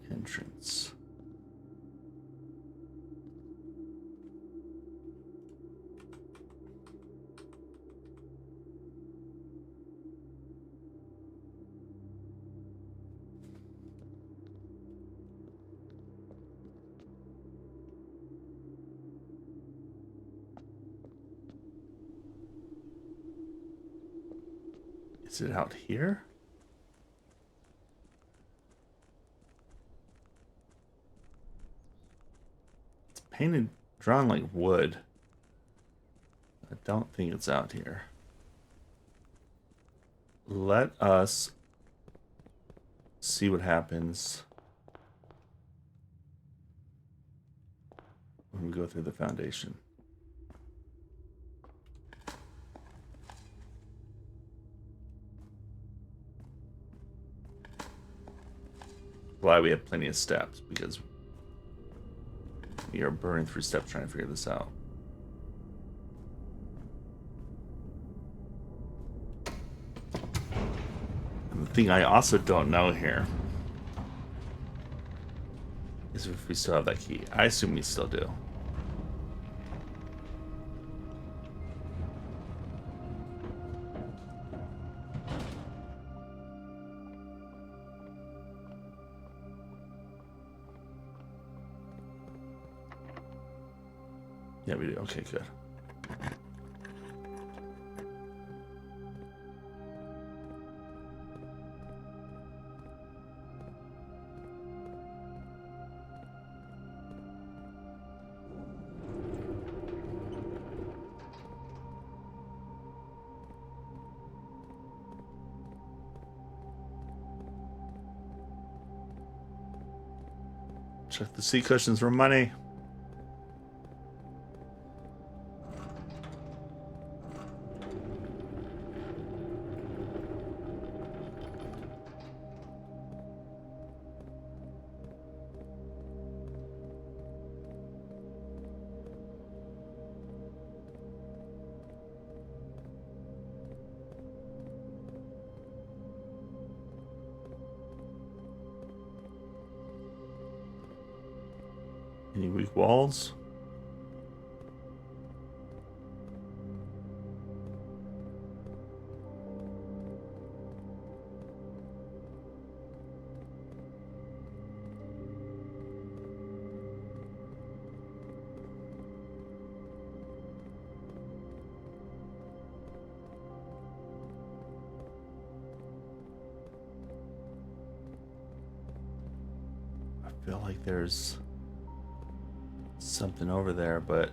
Entrance. Is it out here? It's painted, drawn like wood. I don't think it's out here. Let us see what happens when we go through the foundation. Why we have plenty of steps, because we are burning through steps trying to figure this out. And the thing I also don't know here is if we still have that key. I assume we still do. Yeah, we do. Okay, good. Check the seat cushions for money. Any weak walls? feel like there's something over there, but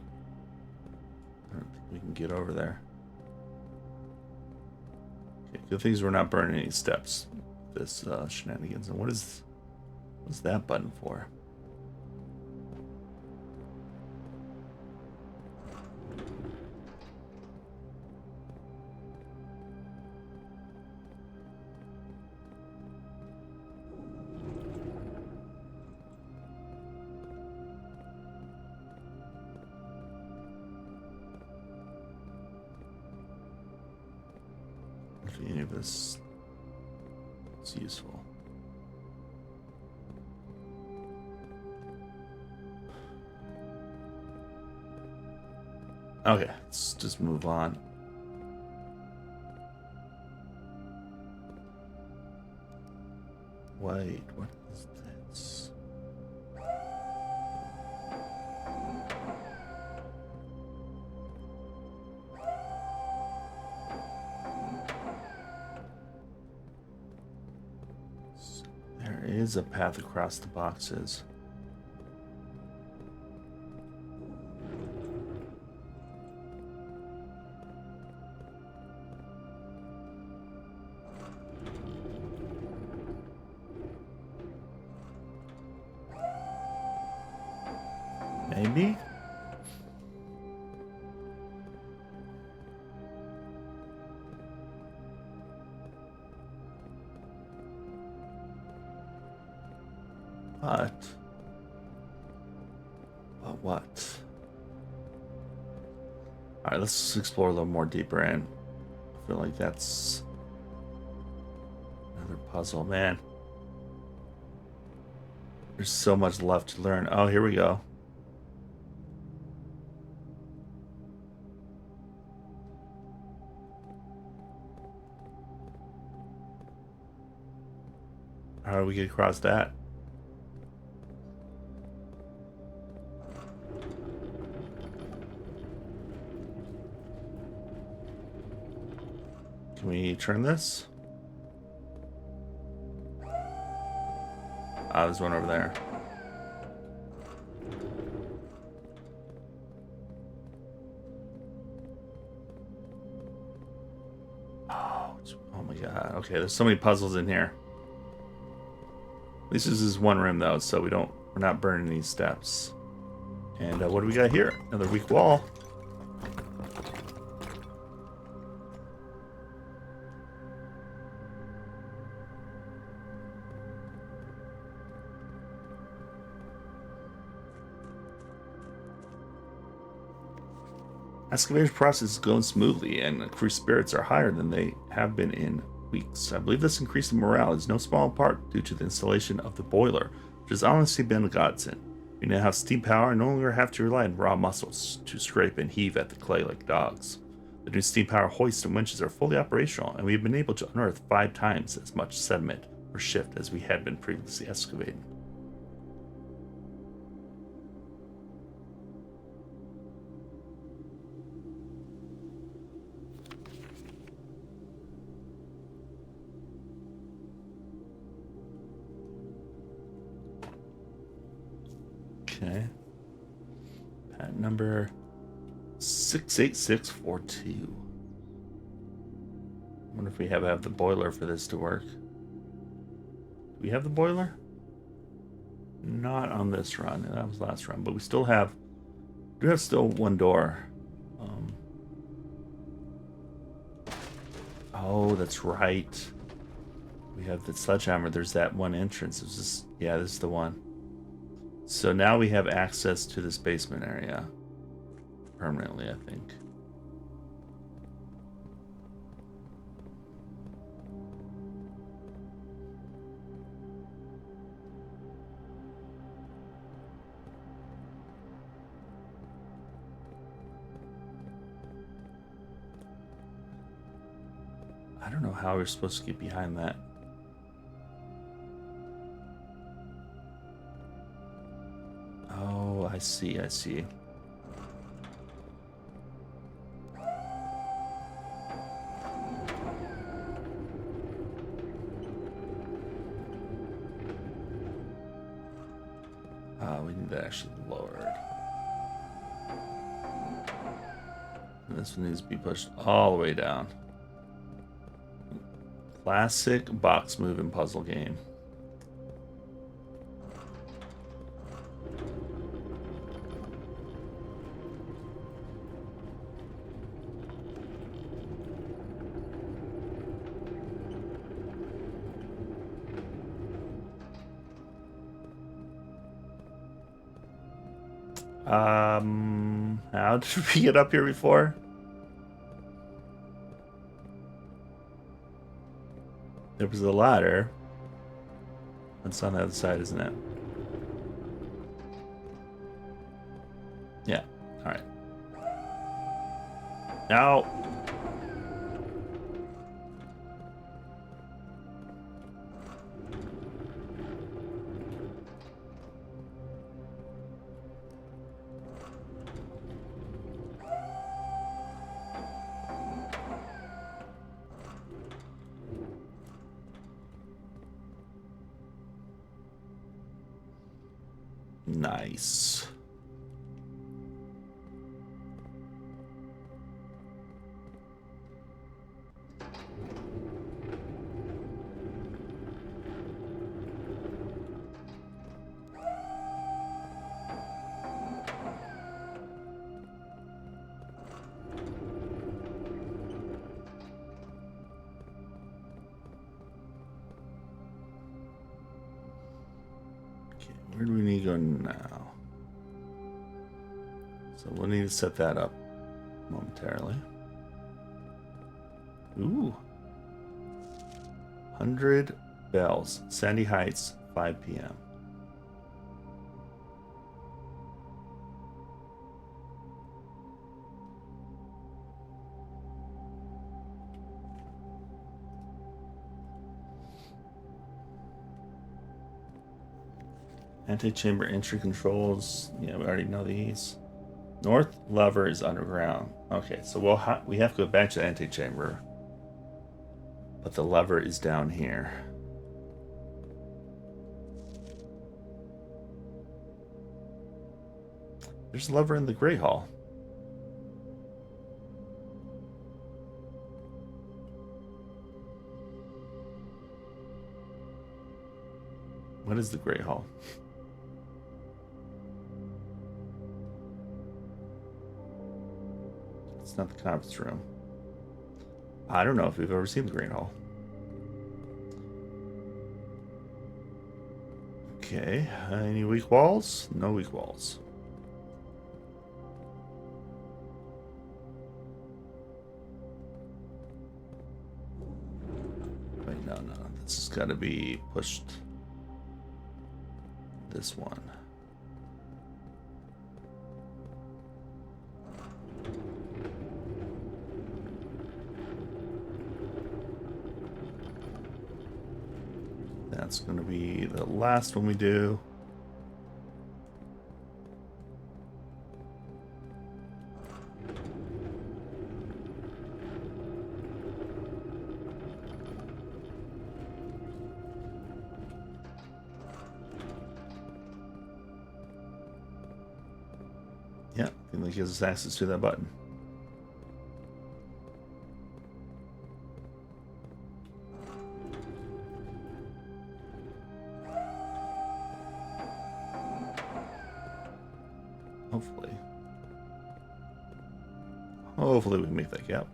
I don't think we can get over there. Okay, good things we're not burning any steps. This shenanigans. And what's that button for? If any of this is useful. Okay, let's just move on. Wait, what is this? There is a path across the boxes. Maybe? But what? Alright, let's explore a little more deeper in. I feel like that's another puzzle, man. There's so much left to learn. Oh, here we go. How do we get across that? Can we turn this? Ah, there's one over there. Oh my god. Okay, there's so many puzzles in here. At least this is one room though, so we're not burning these steps. And what do we got here? Another weak wall. Excavation process is going smoothly, and crew spirits are higher than they have been in weeks. I believe this increase in morale is no small part due to the installation of the boiler, which has honestly been a godsend. We now have steam power and no longer have to rely on raw muscles to scrape and heave at the clay like dogs. The new steam power hoists and winches are fully operational, and we have been able to unearth 5 times as much sediment per shift as we had been previously excavating. Okay. Patent number 68642. I wonder if we have the boiler for this to work. Do we have the boiler? Not on this run. That was last run, but we do have still one door. Oh, that's right. We have the sledgehammer. There's that one entrance. This is the one. So now we have access to this basement area permanently, I think. I don't know how we're supposed to get behind that. Oh, I see. need that actually lowered. And this one needs to be pushed all the way down. Classic box moving puzzle game. How did we get up here before? There was a ladder. It's on the other side, isn't it? Yeah. Alright. Now. Nice. Where do we need to go now? So we'll need to set that up momentarily. Ooh. 100 bells. Sandy Heights, 5 p.m. Antechamber entry controls. Yeah, we already know these. North lever is underground. Okay, so we have to go back to the antechamber. But the lever is down here. There's a lever in the Great Hall. What is the Great Hall? It's not the conference room. I don't know if we've ever seen the Great Hall. Okay, any weak walls? No weak walls. Wait, no. This has got to be pushed. This one. That's going to be the last one we do. Yeah, I think that gives us access to that button. Hopefully we can make that gap.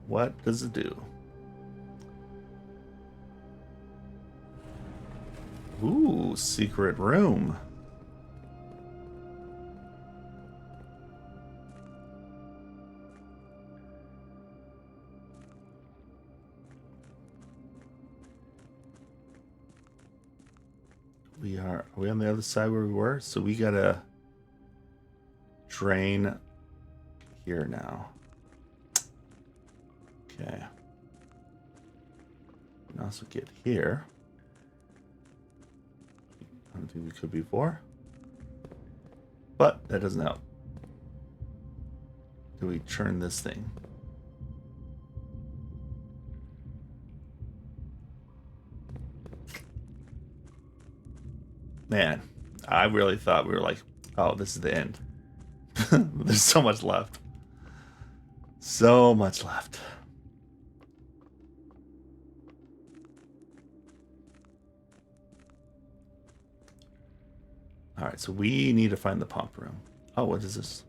What does it do? Ooh, secret room. Are we on the other side where we were? So we gotta drain here now. Okay. We can also get here. I don't think we could before. But that doesn't help. Do we turn this thing? Man, I really thought we were like, oh, this is the end. There's so much left. So much left. Alright, so we need to find the pump room. Oh, what is this?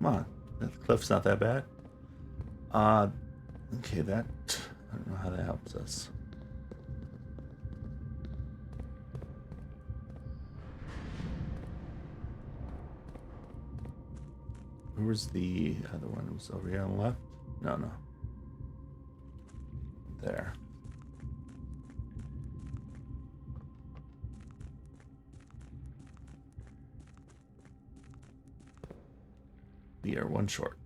Come on, that cliff's not that bad. Okay, that, I don't know how that helps us. Where was the other one? It was over here on the left? No. There. We are one short.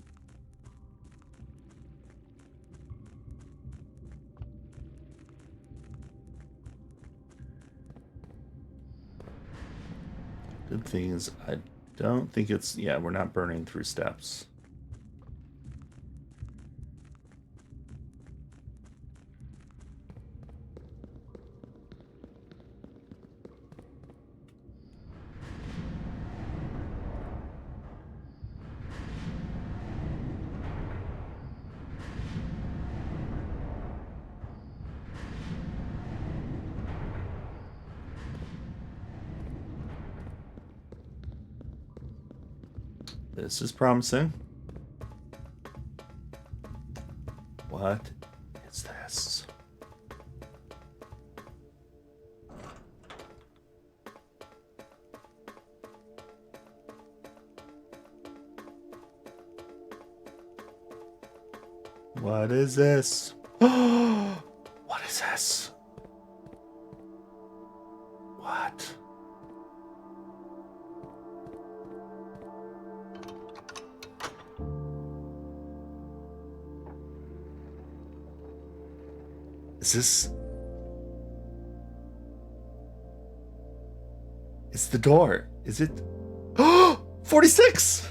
Good thing is, I don't think it's... Yeah, we're not burning through steps. This is promising. What is this? What is this? What is this? What? Is this... It's the door. Is it... 46!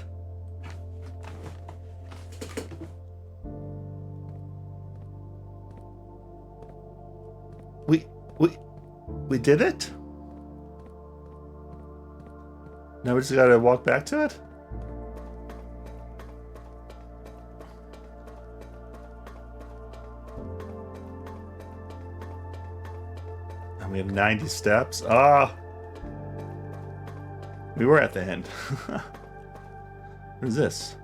We did it? Now we just gotta walk back to it? And we have 90 steps. Ah! We were at the end. What is this?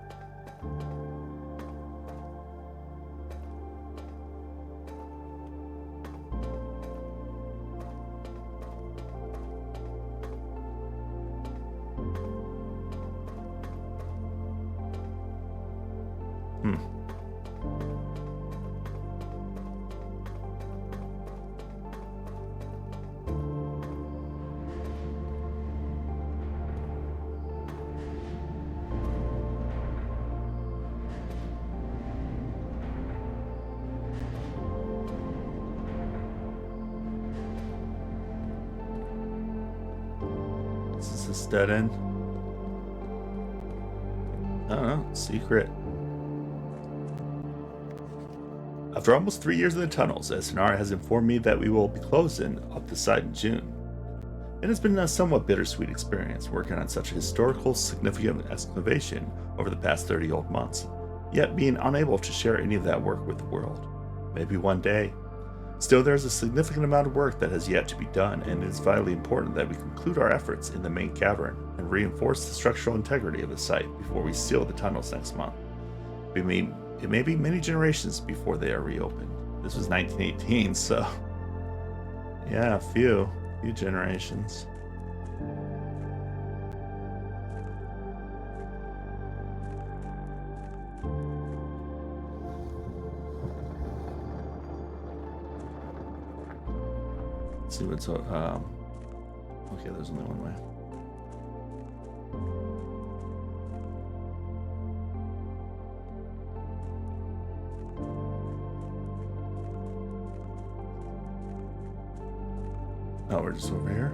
Is this dead end? I don't know. Secret. After almost 3 years in the tunnels, Sonara has informed me that we will be closing up the site in June. It has been a somewhat bittersweet experience working on such a historical, significant excavation over the past 30-odd months, yet being unable to share any of that work with the world. Maybe one day. Still, there is a significant amount of work that has yet to be done, and it is vitally important that we conclude our efforts in the main cavern and reinforce the structural integrity of the site before we seal the tunnels next month. It may be many generations before they are reopened. This was 1918, so yeah, a few generations. Let's see what's okay, there's only one way. Oh, we're just over here.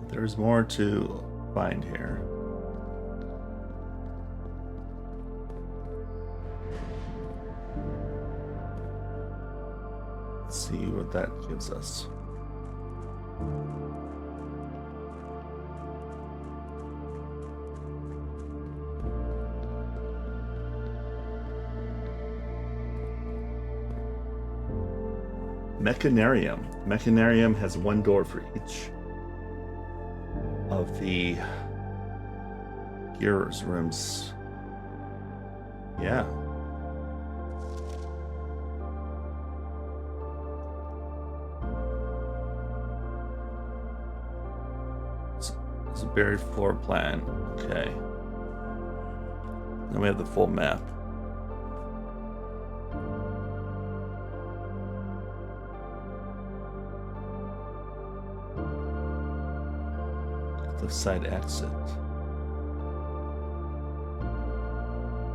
There's more to find here. Let's see what that gives us. Mechanarium. Mechanarium has one door for each of the gears rooms. Yeah. It's a buried floor plan. Okay. Then we have the full map. Side exit.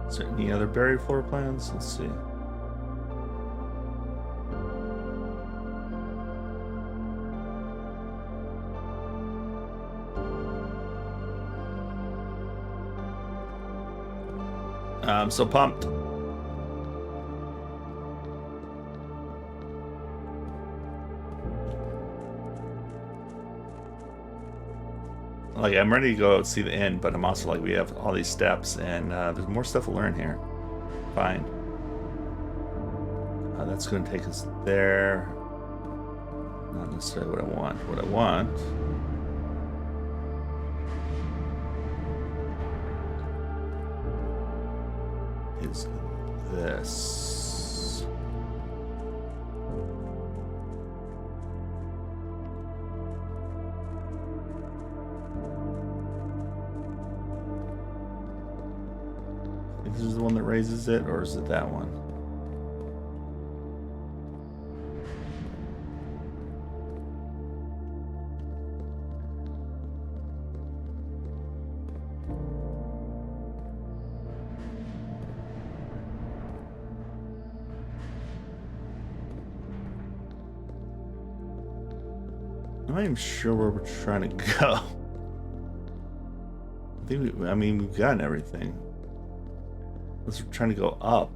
Is there any other buried floor plans? Let's see. I'm so pumped. Like, I'm ready to go see the end, but I'm also like, we have all these steps, and there's more stuff to learn here. Fine. That's going to take us there. Not necessarily what I want. What I want is this. This is the one that raises it, or is it that one? I'm not even sure where we're trying to go. I mean, we've gotten everything. We're trying to go up.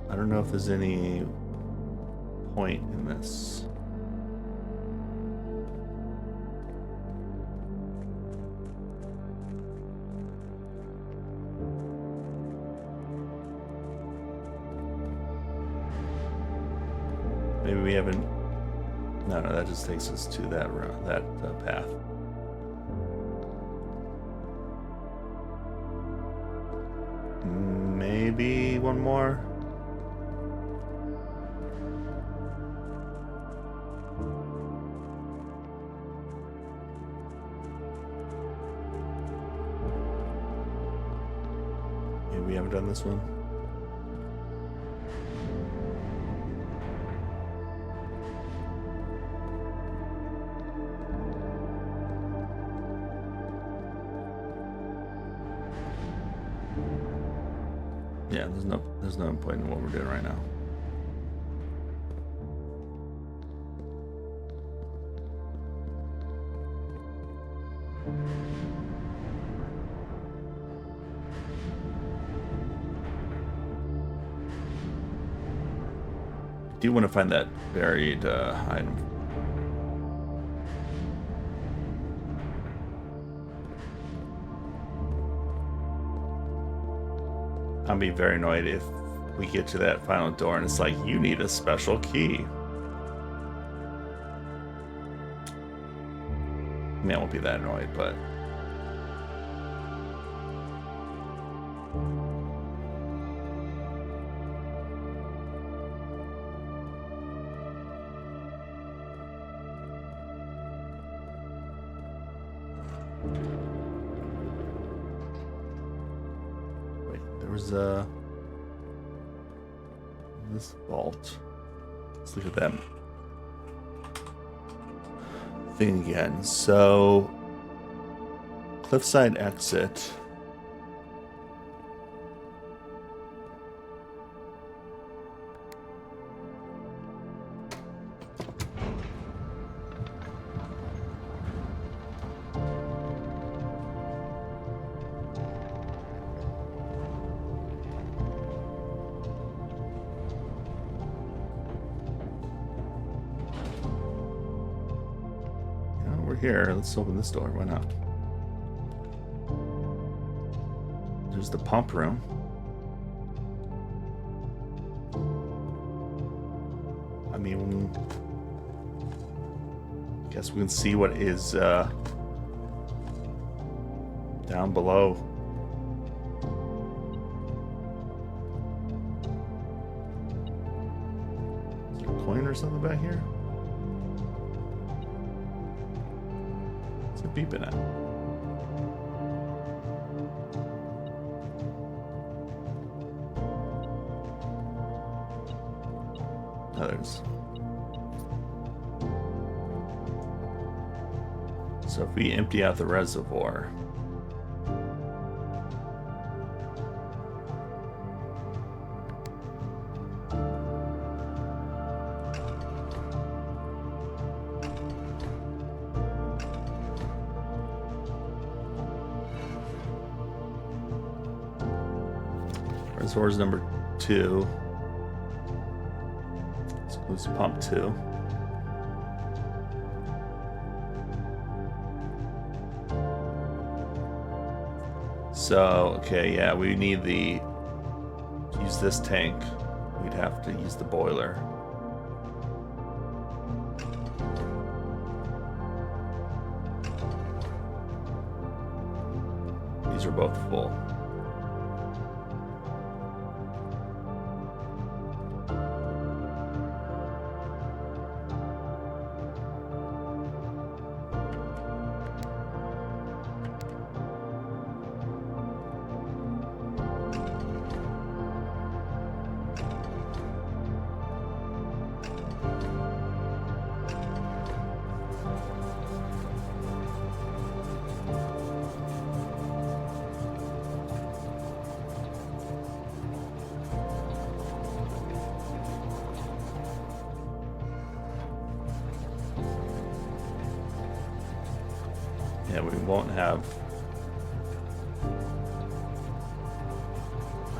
I don't know if there's any point in this. Maybe we haven't. No, that just takes us to that path. Maybe one more. Maybe we haven't done this one. Yeah, there's no point in what we're doing right now. I do want to find that buried item. I'd be very annoyed if we get to that final door and it's like, you need a special key. I mean, I won't be that annoyed, but... Wait, there was a... this vault. Let's look at that thing again. So, cliffside exit. Here, let's open this door. Why not? There's the pump room. I mean, I guess we can see what is down below. Is there a coin or something back here? Beeping at. Others. So if we empty out the reservoir, reservoir's number 2. Let's close pump 2. So, okay, yeah, we need to use this tank. We'd have to use the boiler. These are both full. Yeah, we won't have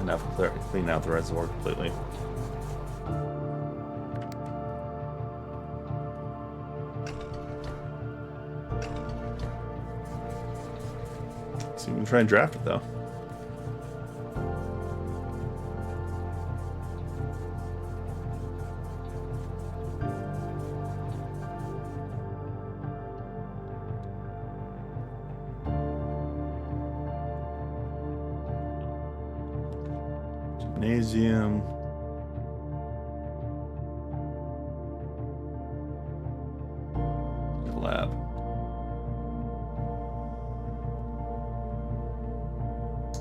enough to clean out the reservoir completely. So we can try and draft it though. Gymnasium. Lab.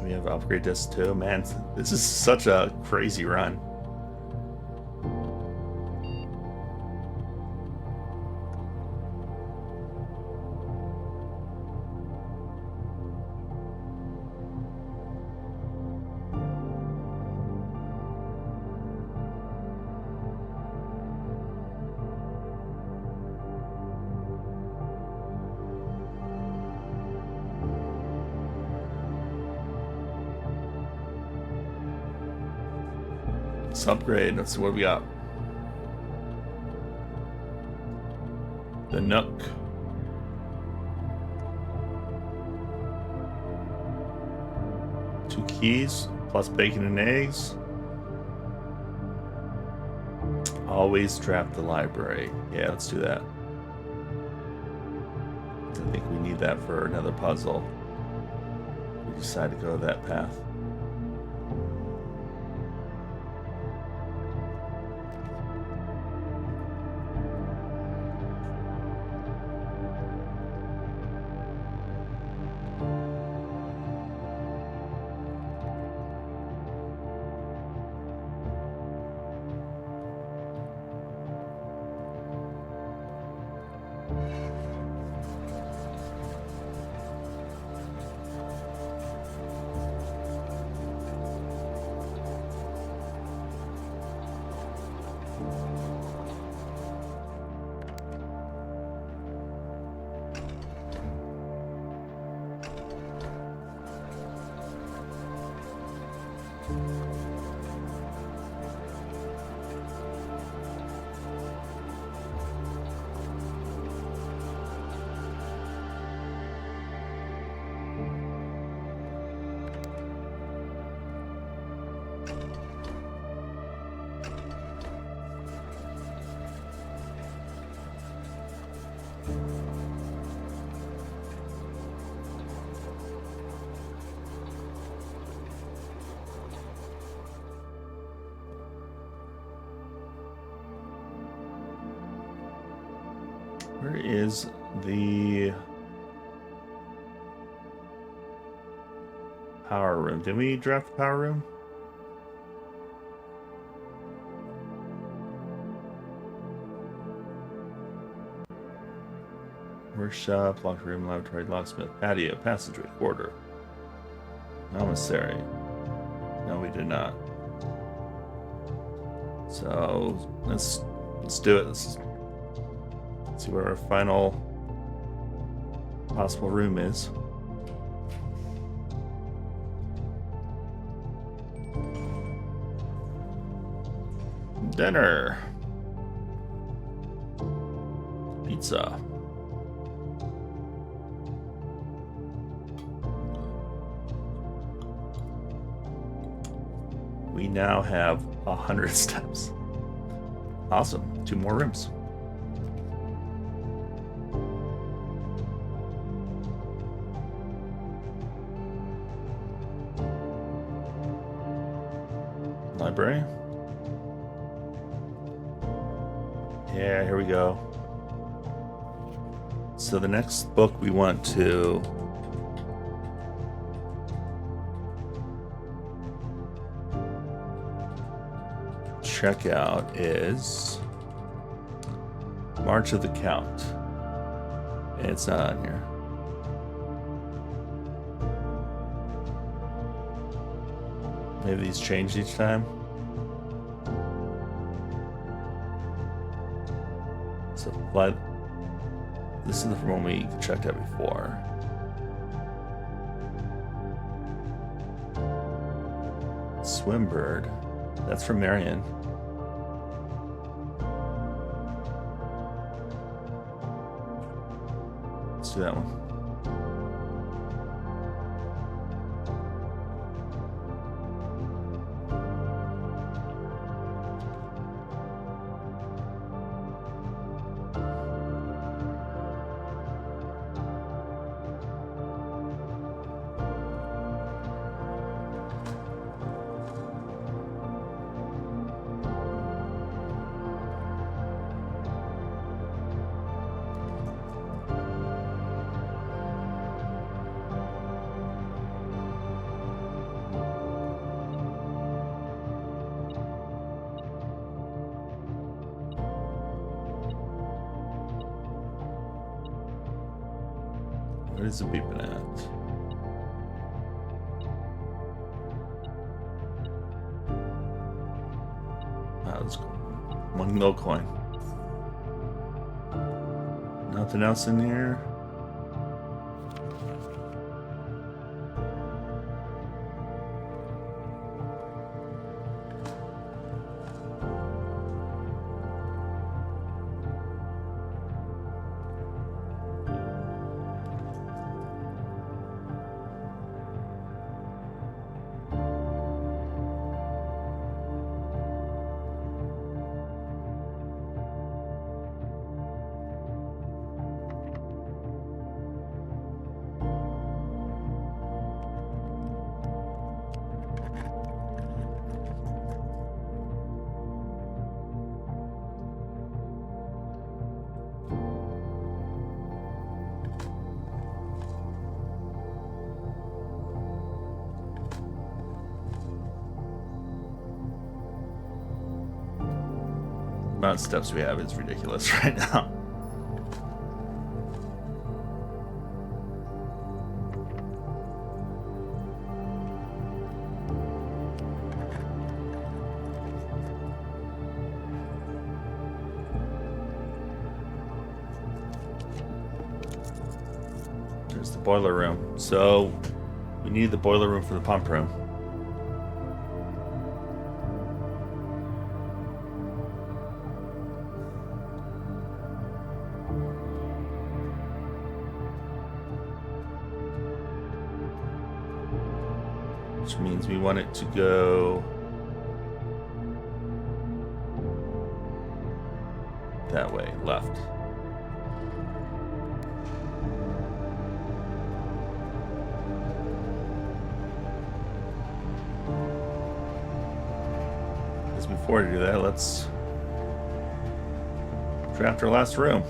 We have upgrade disc too. Man, this is such a crazy run. Let's upgrade. Let's see what we got. The Nook. Two keys plus bacon and eggs. always trap the library. Yeah, let's do that. I think we need that for another puzzle. We decide to go that path. Where is the power room? Did we draft the power room? Workshop, locked room, laboratory, locksmith, patio, passageway, quarter. Commissary. No, we did not. So let's do it. Let's see where our final possible room is. Dinner. Pizza. We now have 100 steps. Awesome. 2 more rooms. Library. Yeah, here we go. So the next book we want to check out is March of the Count. It's not on here. Maybe these changed each time. So, but this is the one we checked out before. Swimbird. That's from Marion. Let's do that one. What is it beeping at? Ah, that's cool. 1 gold coin. Nothing else in here. amount of steps we have is ridiculous right now. There's the boiler room. So we need the boiler room for the pump room. Which means we want it to go that way, left. Just before we do that, let's draft our last room.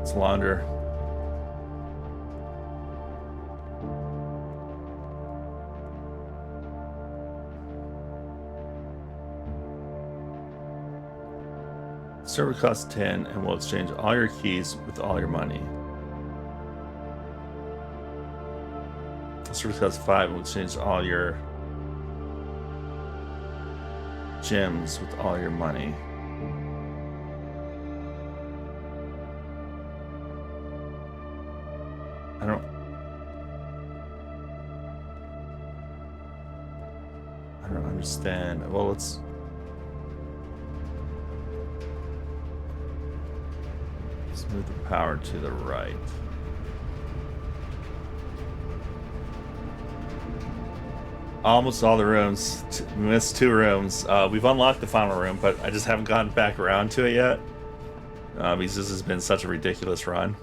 It's launder. Server costs 10 and will exchange all your keys with all your money. Server costs 5 and will exchange all your gems with all your money. I don't understand. Well, let's move the power to the right. Almost all the rooms. We missed 2 rooms. We've unlocked the final room, but I just haven't gotten back around to it yet. Because this has been such a ridiculous run.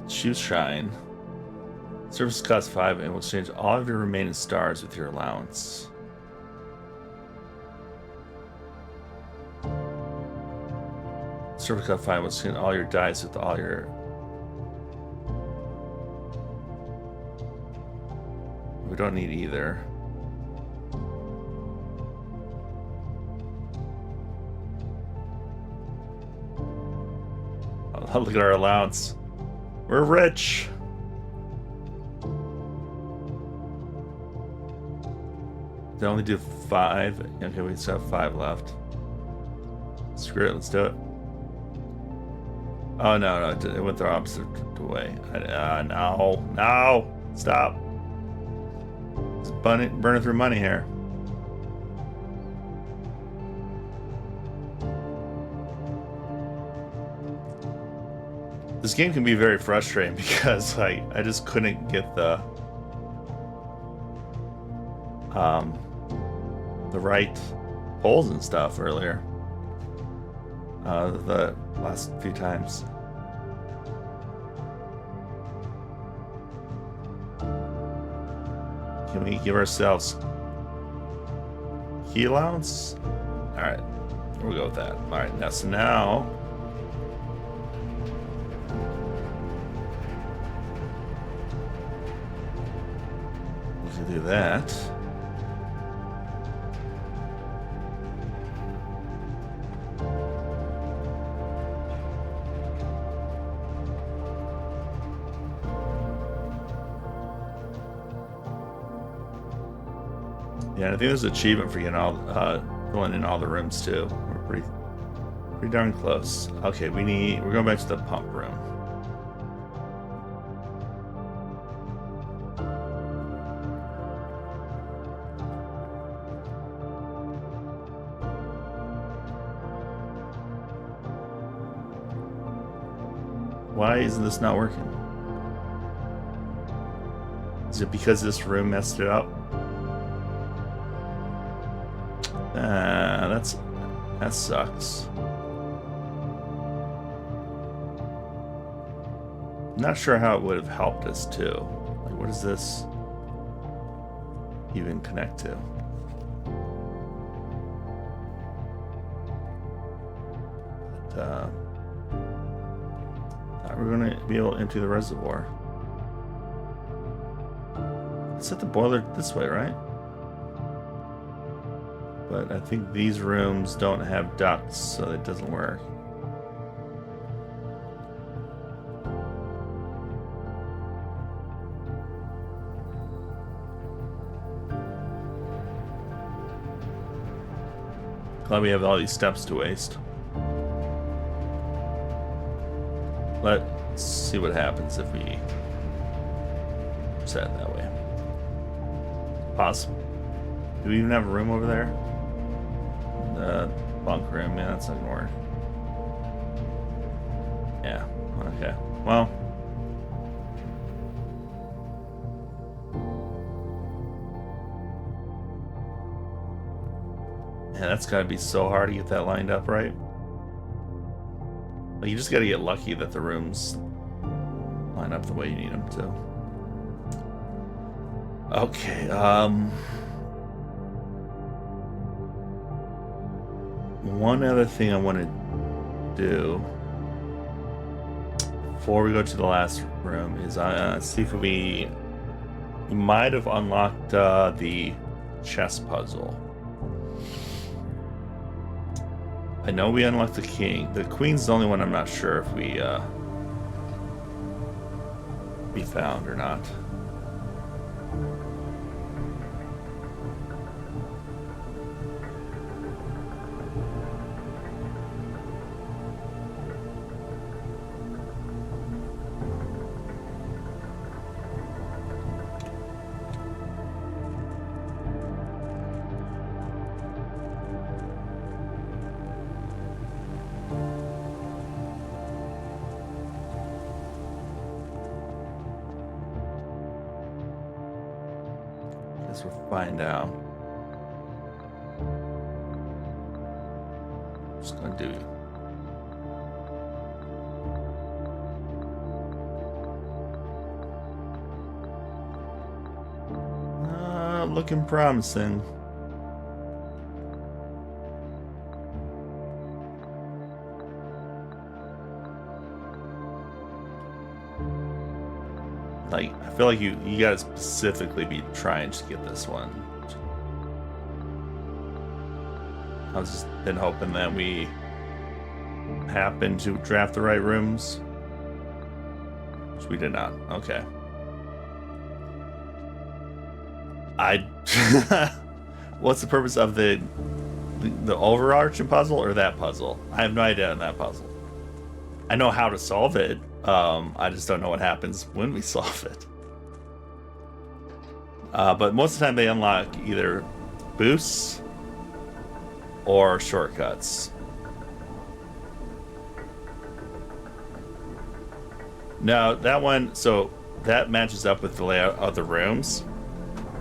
Choose Shrine. Service costs 5 and will exchange all of your remaining stars with your allowance. Service cost 5 will exchange all your dice with all your... We don't need either. Oh, look at our allowance. We're rich. They only do 5. Okay, we still have 5 left. Screw it, let's do it. Oh no, it went the opposite way. No, stop. It's burning through money here. This game can be very frustrating because I just couldn't get the right poles and stuff earlier. The last few times. Can we give ourselves key allowance? Alright, we'll go with that. Alright, now we can do that. Yeah, I think there's an achievement for getting all filling in all the rooms too. We're pretty darn close. Okay, we're going back to the pump room. Why isn't this not working? Is it because this room messed it up? That sucks. I'm not sure how it would have helped us too. Like, what does this even connect to? But, we're going to be able to empty the reservoir. Set the boiler this way, right? But I think these rooms don't have ducts, so it doesn't work. Glad we have all these steps to waste. Let's see what happens if we set it that way. Possible. Do we even have a room over there? The bunk room, yeah, that's not gonna work. Yeah, okay. Well. Yeah, that's gotta be so hard to get that lined up right. Like, you just gotta get lucky that the rooms line up the way you need them to. Okay, one other thing I want to do before we go to the last room is see if we might have unlocked the chess puzzle. I know we unlocked the king. The queen's the only one I'm not sure if we found or not. Guess we'll find out. Just gonna do. Looking promising. Like, I feel like you gotta specifically be trying to get this one. I've just been hoping that we happen to draft the right rooms, which we did not. Okay. What's the purpose of the overarching puzzle or that puzzle? I have no idea on that puzzle. I know how to solve it. I just don't know what happens when we solve it. But most of the time they unlock either boosts or shortcuts. Now that one, so that matches up with the layout of the rooms.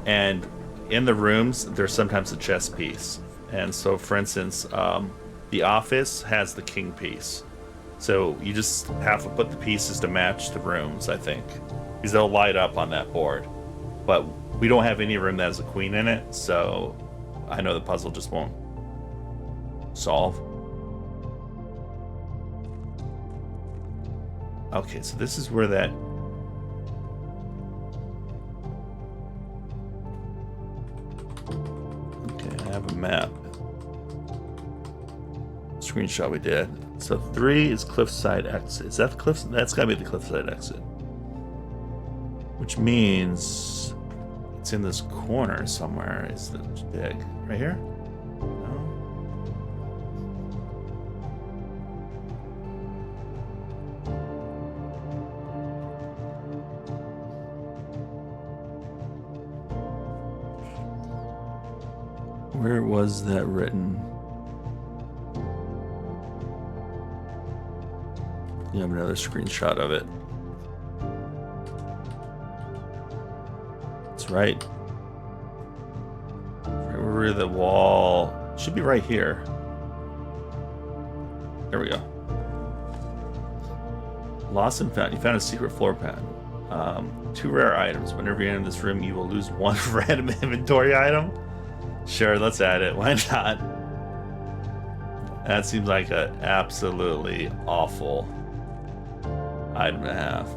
And in the rooms, there's sometimes a chess piece. And so, for instance, the office has the king piece. So you just have to put the pieces to match the rooms, I think. Because they'll light up on that board. But we don't have any room that has a queen in it, so I know the puzzle just won't solve. Okay, so this is where that... Okay, I have a map. Screenshot we did. So 3 is cliffside exit. Is that the cliff? That's gotta be the cliffside exit. Which means it's in this corner somewhere. Is the big right here? No. Where was that written? You have another screenshot of it. That's right. Right where the wall should be right here. There we go. Lost and found. You found a secret floor plan. 2 rare items. Whenever you enter this room, you will lose 1 random inventory item. Sure, let's add it. Why not? That seems like an absolutely awful item to have.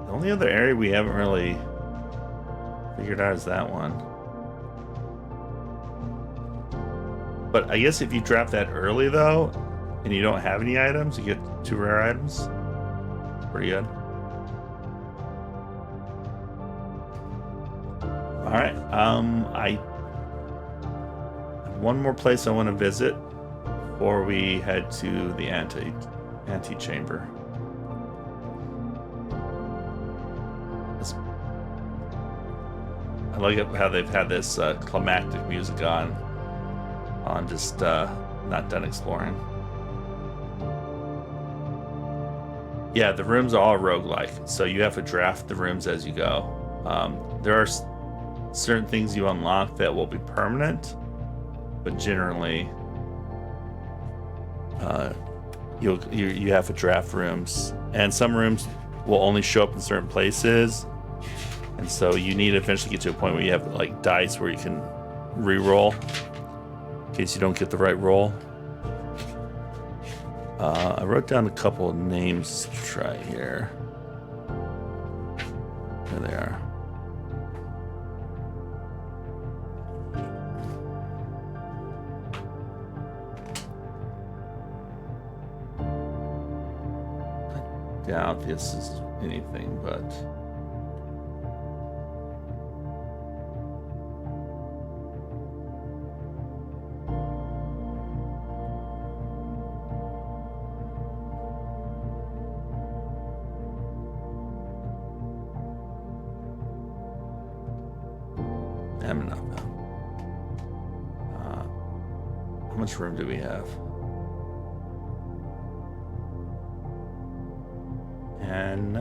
The only other area we haven't really figured out is that one. But I guess if you drop that early though, and you don't have any items, you get 2 rare items. It's pretty good. Alright, I have one more place I want to visit before we head to the antechamber. I like how they've had this climactic music on just not done exploring. Yeah, the rooms are all roguelike, so you have to draft the rooms as you go. There are certain things you unlock that will be permanent, but generally you have to draft rooms, and some rooms will only show up in certain places, and so you need to eventually get to a point where you have like dice where you can re-roll in case you don't get the right roll. I wrote down a couple of names to try here. There they are. I doubt this is anything, but I'm enough now. How much room do we have? And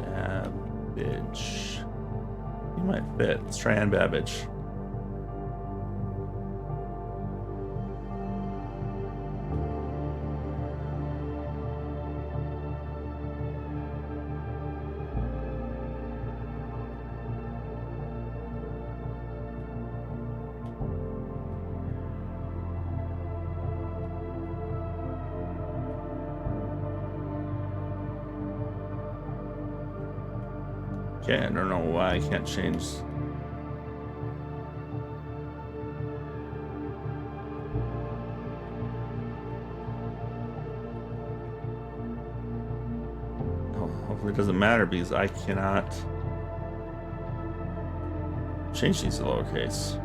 Babbage. You might fit. Let's try Ann Babbage. Okay, I don't know why I can't change. Oh, hopefully it doesn't matter because I cannot change these to lowercase.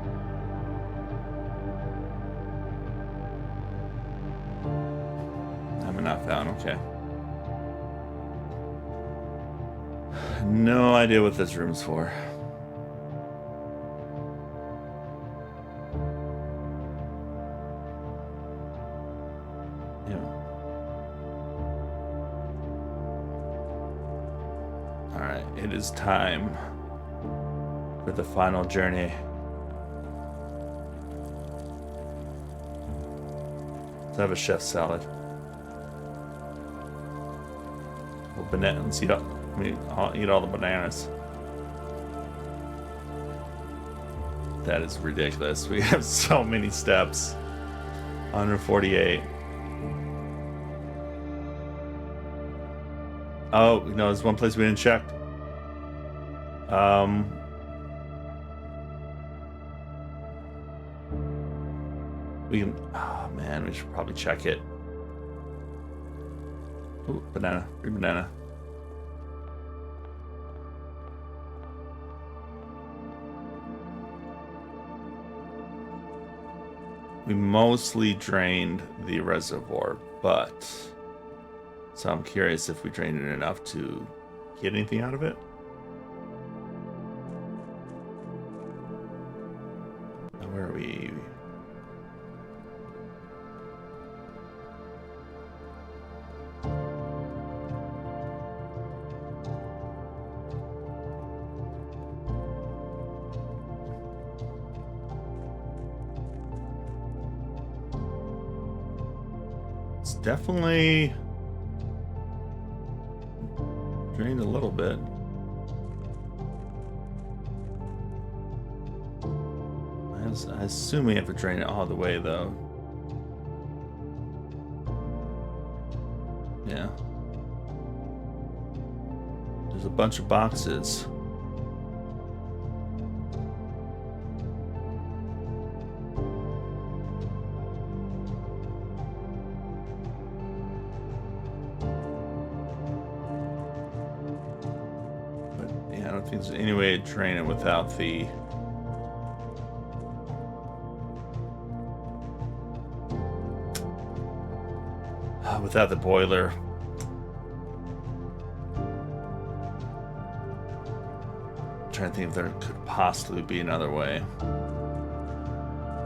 I'm not found, okay. No idea what this room's for. Yeah. Alright, it is time for the final journey. Let's have a chef salad. Well, bananas, I'll eat all the bananas. That is ridiculous. We have so many steps. 148. Oh, no, there's one place we didn't check. We can, oh man, we should probably check it. Ooh, banana, free banana. We mostly drained the reservoir, but so I'm curious if we drained it enough to get anything out of it. Now, where are we? Definitely drained a little bit. I assume we have to drain it all the way though. Yeah. There's a bunch of boxes. But yeah, I don't think there's any way to drain it without the boiler. I'm trying to think if there could possibly be another way.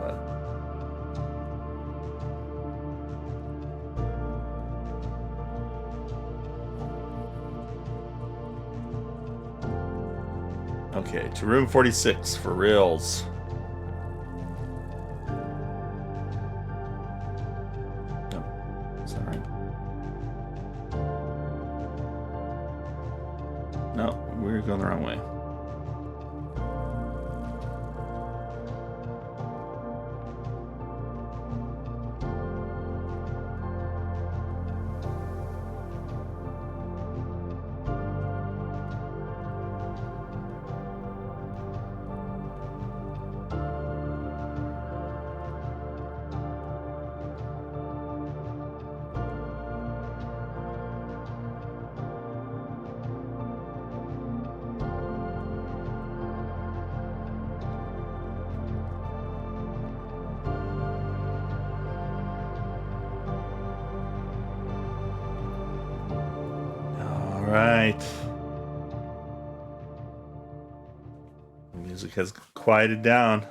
But okay, to room 46 for reals. No, that's not right. No, we're going the wrong way. Right. The music has quieted down.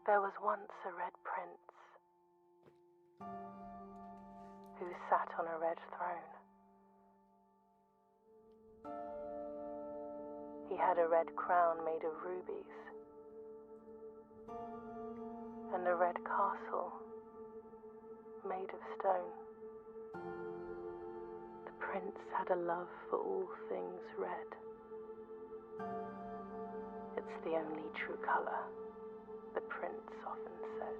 There was once a red prince who sat on a red throne. He had a red crown made of rubies and a red castle made of stone. The prince had a love for all things red. It's the only true color, the prince often said.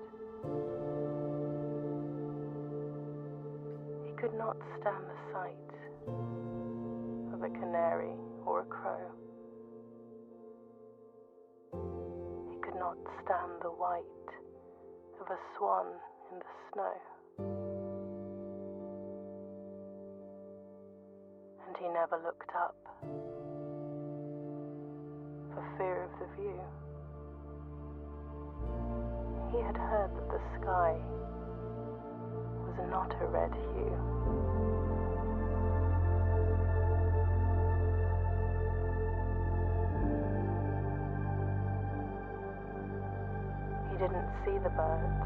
He could not stand the sight of a canary or a crow. He could not stand the white of a swan in the snow. And he never looked up for fear of the view. He had heard that the sky was not a red hue. He didn't see the birds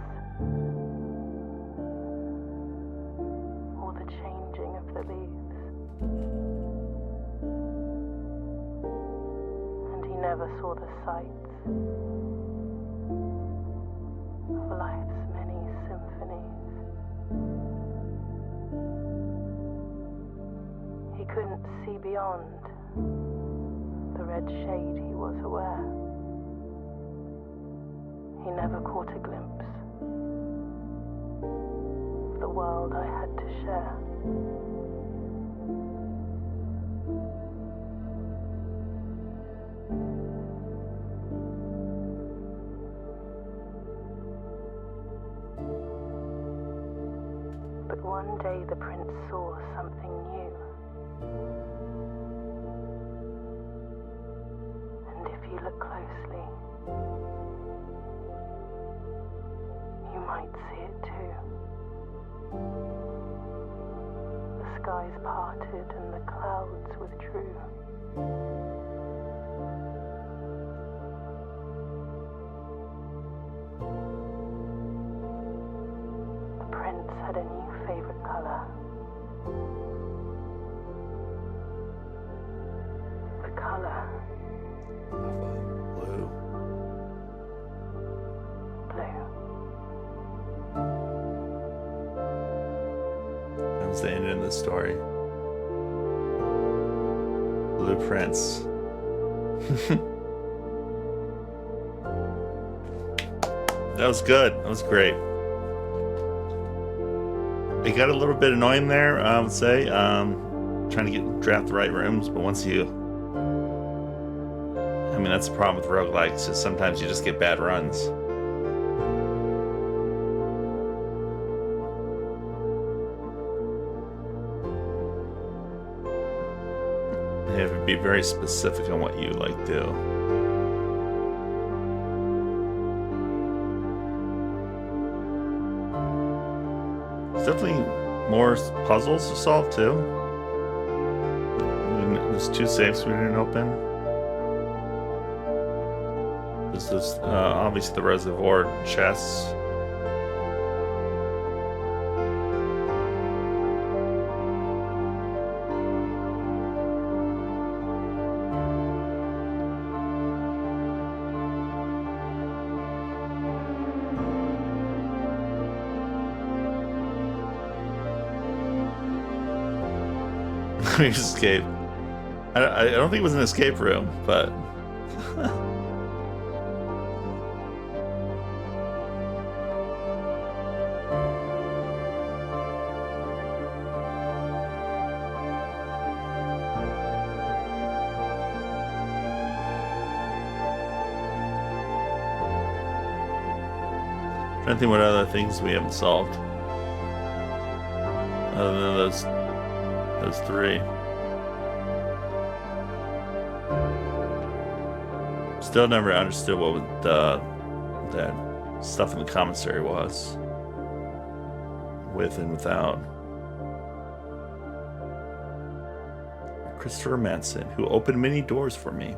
or the changing of the leaves. And he never saw the sights of life's many symphonies. He couldn't see beyond the red shade he was aware. He never caught a glimpse of the world I had to share. But one day the prince saw something new. And if you look closely, you might see it too. The skies parted and the clouds withdrew. The prince had a new favorite color. The color Blue. blue. That's the end of the story. Blueprints. That was good. That was great. It got a little bit annoying there, I would say. Trying to draft the right rooms, but once you... I mean, that's the problem with roguelikes, is sometimes you just get bad runs. You have to be very specific on what you do. There's definitely more puzzles to solve too. There's 2 safes we didn't open. There's this, obviously the reservoir chests. Escape. I don't think it was an escape room, but trying to think what other things we haven't solved other than those 3. Still never understood what that stuff in the commissary was. With and without. Christopher Manson, who opened many doors for me.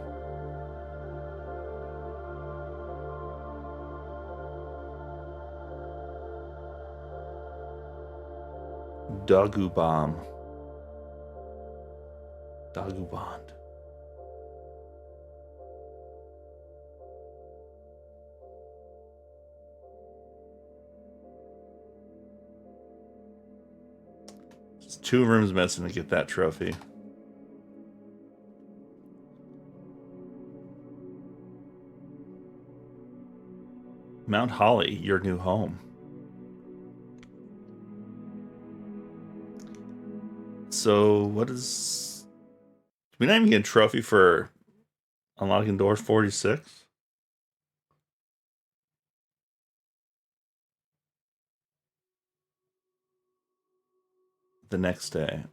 Daguband. Just 2 rooms missing to get that trophy. Mount Holly, your new home. So, what is... Did we not even get a trophy for unlocking door 46? The next day.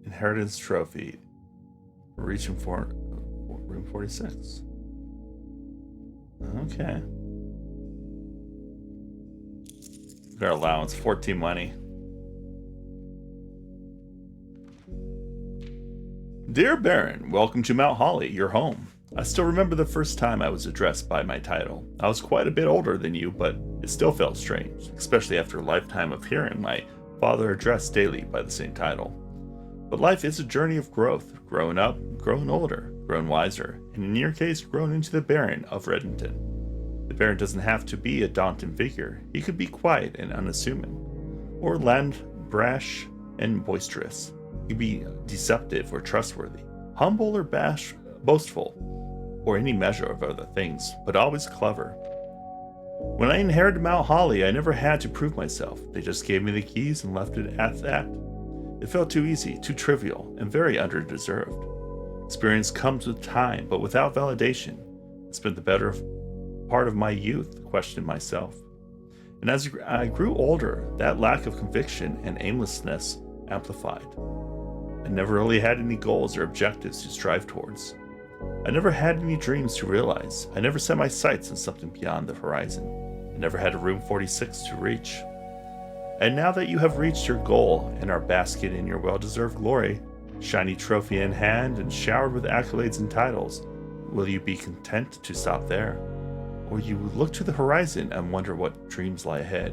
Inheritance trophy. Reaching for room 46. Okay. Our allowance, 14 money. Dear Baron, welcome to Mount Holly, your home. I still remember the first time I was addressed by my title. I was quite a bit older than you, but it still felt strange, especially after a lifetime of hearing my father addressed daily by the same title. But life is a journey of growth, growing up, growing older, growing wiser, and in your case, grown into the Baron of Redington. The Baron doesn't have to be a daunting figure. He could be quiet and unassuming, or loud, brash, and boisterous. He could be deceptive or trustworthy, humble or boastful, or any measure of other things, but always clever. When I inherited Mount Holly, I never had to prove myself. They just gave me the keys and left it at that. It felt too easy, too trivial, and very underdeserved. Experience comes with time, but without validation. I spent the better part of my youth questioning myself. And as I grew older, that lack of conviction and aimlessness amplified. I never really had any goals or objectives to strive towards. I never had any dreams to realize. I never set my sights on something beyond the horizon. I never had a room 46 to reach. And now that you have reached your goal and are basking in your well-deserved glory, shiny trophy in hand and showered with accolades and titles, will you be content to stop there? Or you look to the horizon and wonder what dreams lie ahead?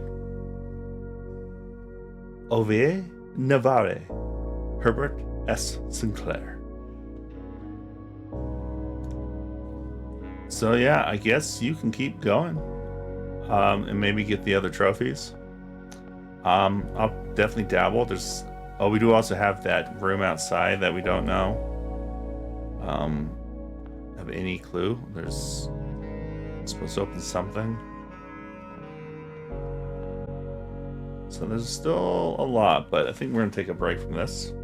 Ovie Navarre, Herbert S. Sinclair. So yeah, I guess you can keep going, and maybe get the other trophies. I'll definitely dabble. We do also have that room outside that we don't know. Have any clue? It's supposed to open something. So there's still a lot, but I think we're gonna take a break from this.